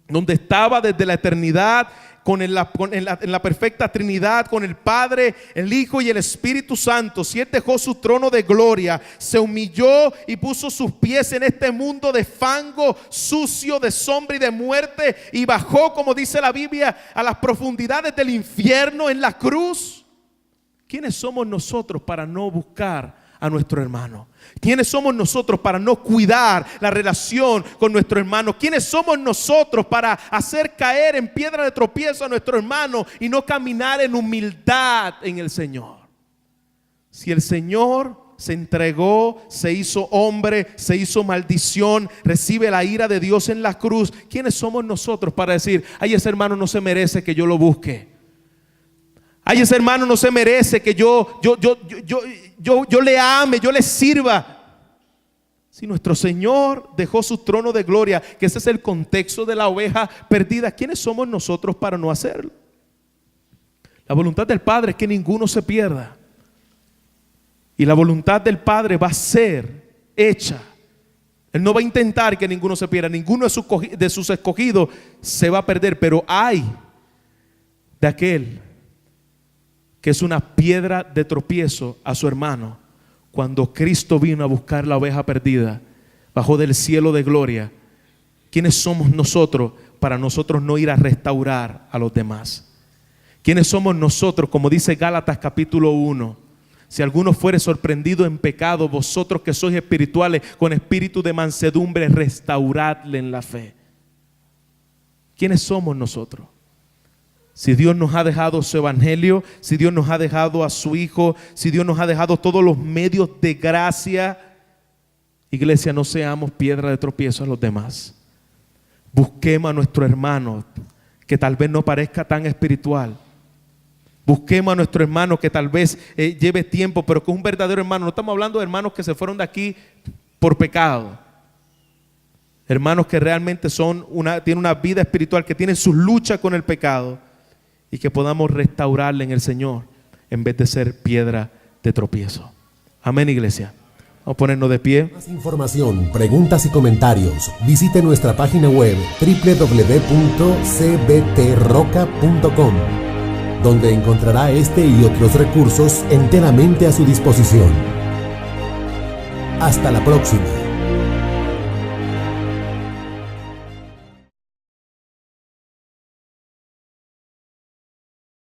donde estaba desde la eternidad, en la perfecta Trinidad, con el Padre, el Hijo y el Espíritu Santo. Si Él dejó su trono de gloria, se humilló y puso sus pies en este mundo de fango, sucio, de sombra y de muerte, y bajó, como dice la Biblia, a las profundidades del infierno en la cruz, ¿quiénes somos nosotros para no buscar a nuestro hermano? ¿Quiénes somos nosotros para no cuidar la relación con nuestro hermano? ¿Quiénes somos nosotros para hacer caer en piedra de tropiezo a nuestro hermano y no caminar en humildad en el Señor? Si el Señor se entregó, se hizo hombre, se hizo maldición, recibe la ira de Dios en la cruz, ¿quiénes somos nosotros para decir, ay, ese hermano no se merece que yo lo busque? Ay, ese hermano no se merece que yo le ame, yo le sirva. Si nuestro Señor dejó su trono de gloria, que ese es el contexto de la oveja perdida, ¿quiénes somos nosotros para no hacerlo? La voluntad del Padre es que ninguno se pierda. Y la voluntad del Padre va a ser hecha. Él no va a intentar que ninguno se pierda. Ninguno de sus escogidos se va a perder. Pero hay de aquel que es una piedra de tropiezo a su hermano. Cuando Cristo vino a buscar la oveja perdida, bajó del cielo de gloria. ¿Quiénes somos nosotros para nosotros no ir a restaurar a los demás? ¿Quiénes somos nosotros? Como dice Gálatas capítulo 1. Si alguno fuere sorprendido en pecado, vosotros que sois espirituales, con espíritu de mansedumbre, restauradle en la fe. ¿Quiénes somos nosotros? Si Dios nos ha dejado su evangelio, si Dios nos ha dejado a su Hijo, si Dios nos ha dejado todos los medios de gracia, iglesia, no seamos piedra de tropiezo a los demás. Busquemos a nuestro hermano que tal vez no parezca tan espiritual. Busquemos a nuestro hermano que tal vez lleve tiempo, pero que es un verdadero hermano. No estamos hablando de hermanos que se fueron de aquí por pecado. Hermanos que realmente tienen una vida espiritual, que tienen sus luchas con el pecado, y que podamos restaurarle en el Señor en vez de ser piedra de tropiezo. Amén, iglesia. Vamos a ponernos de pie. Más información, preguntas y comentarios, visite nuestra página web www.cbtroca.com, donde encontrará este y otros recursos enteramente a su disposición. Hasta la próxima.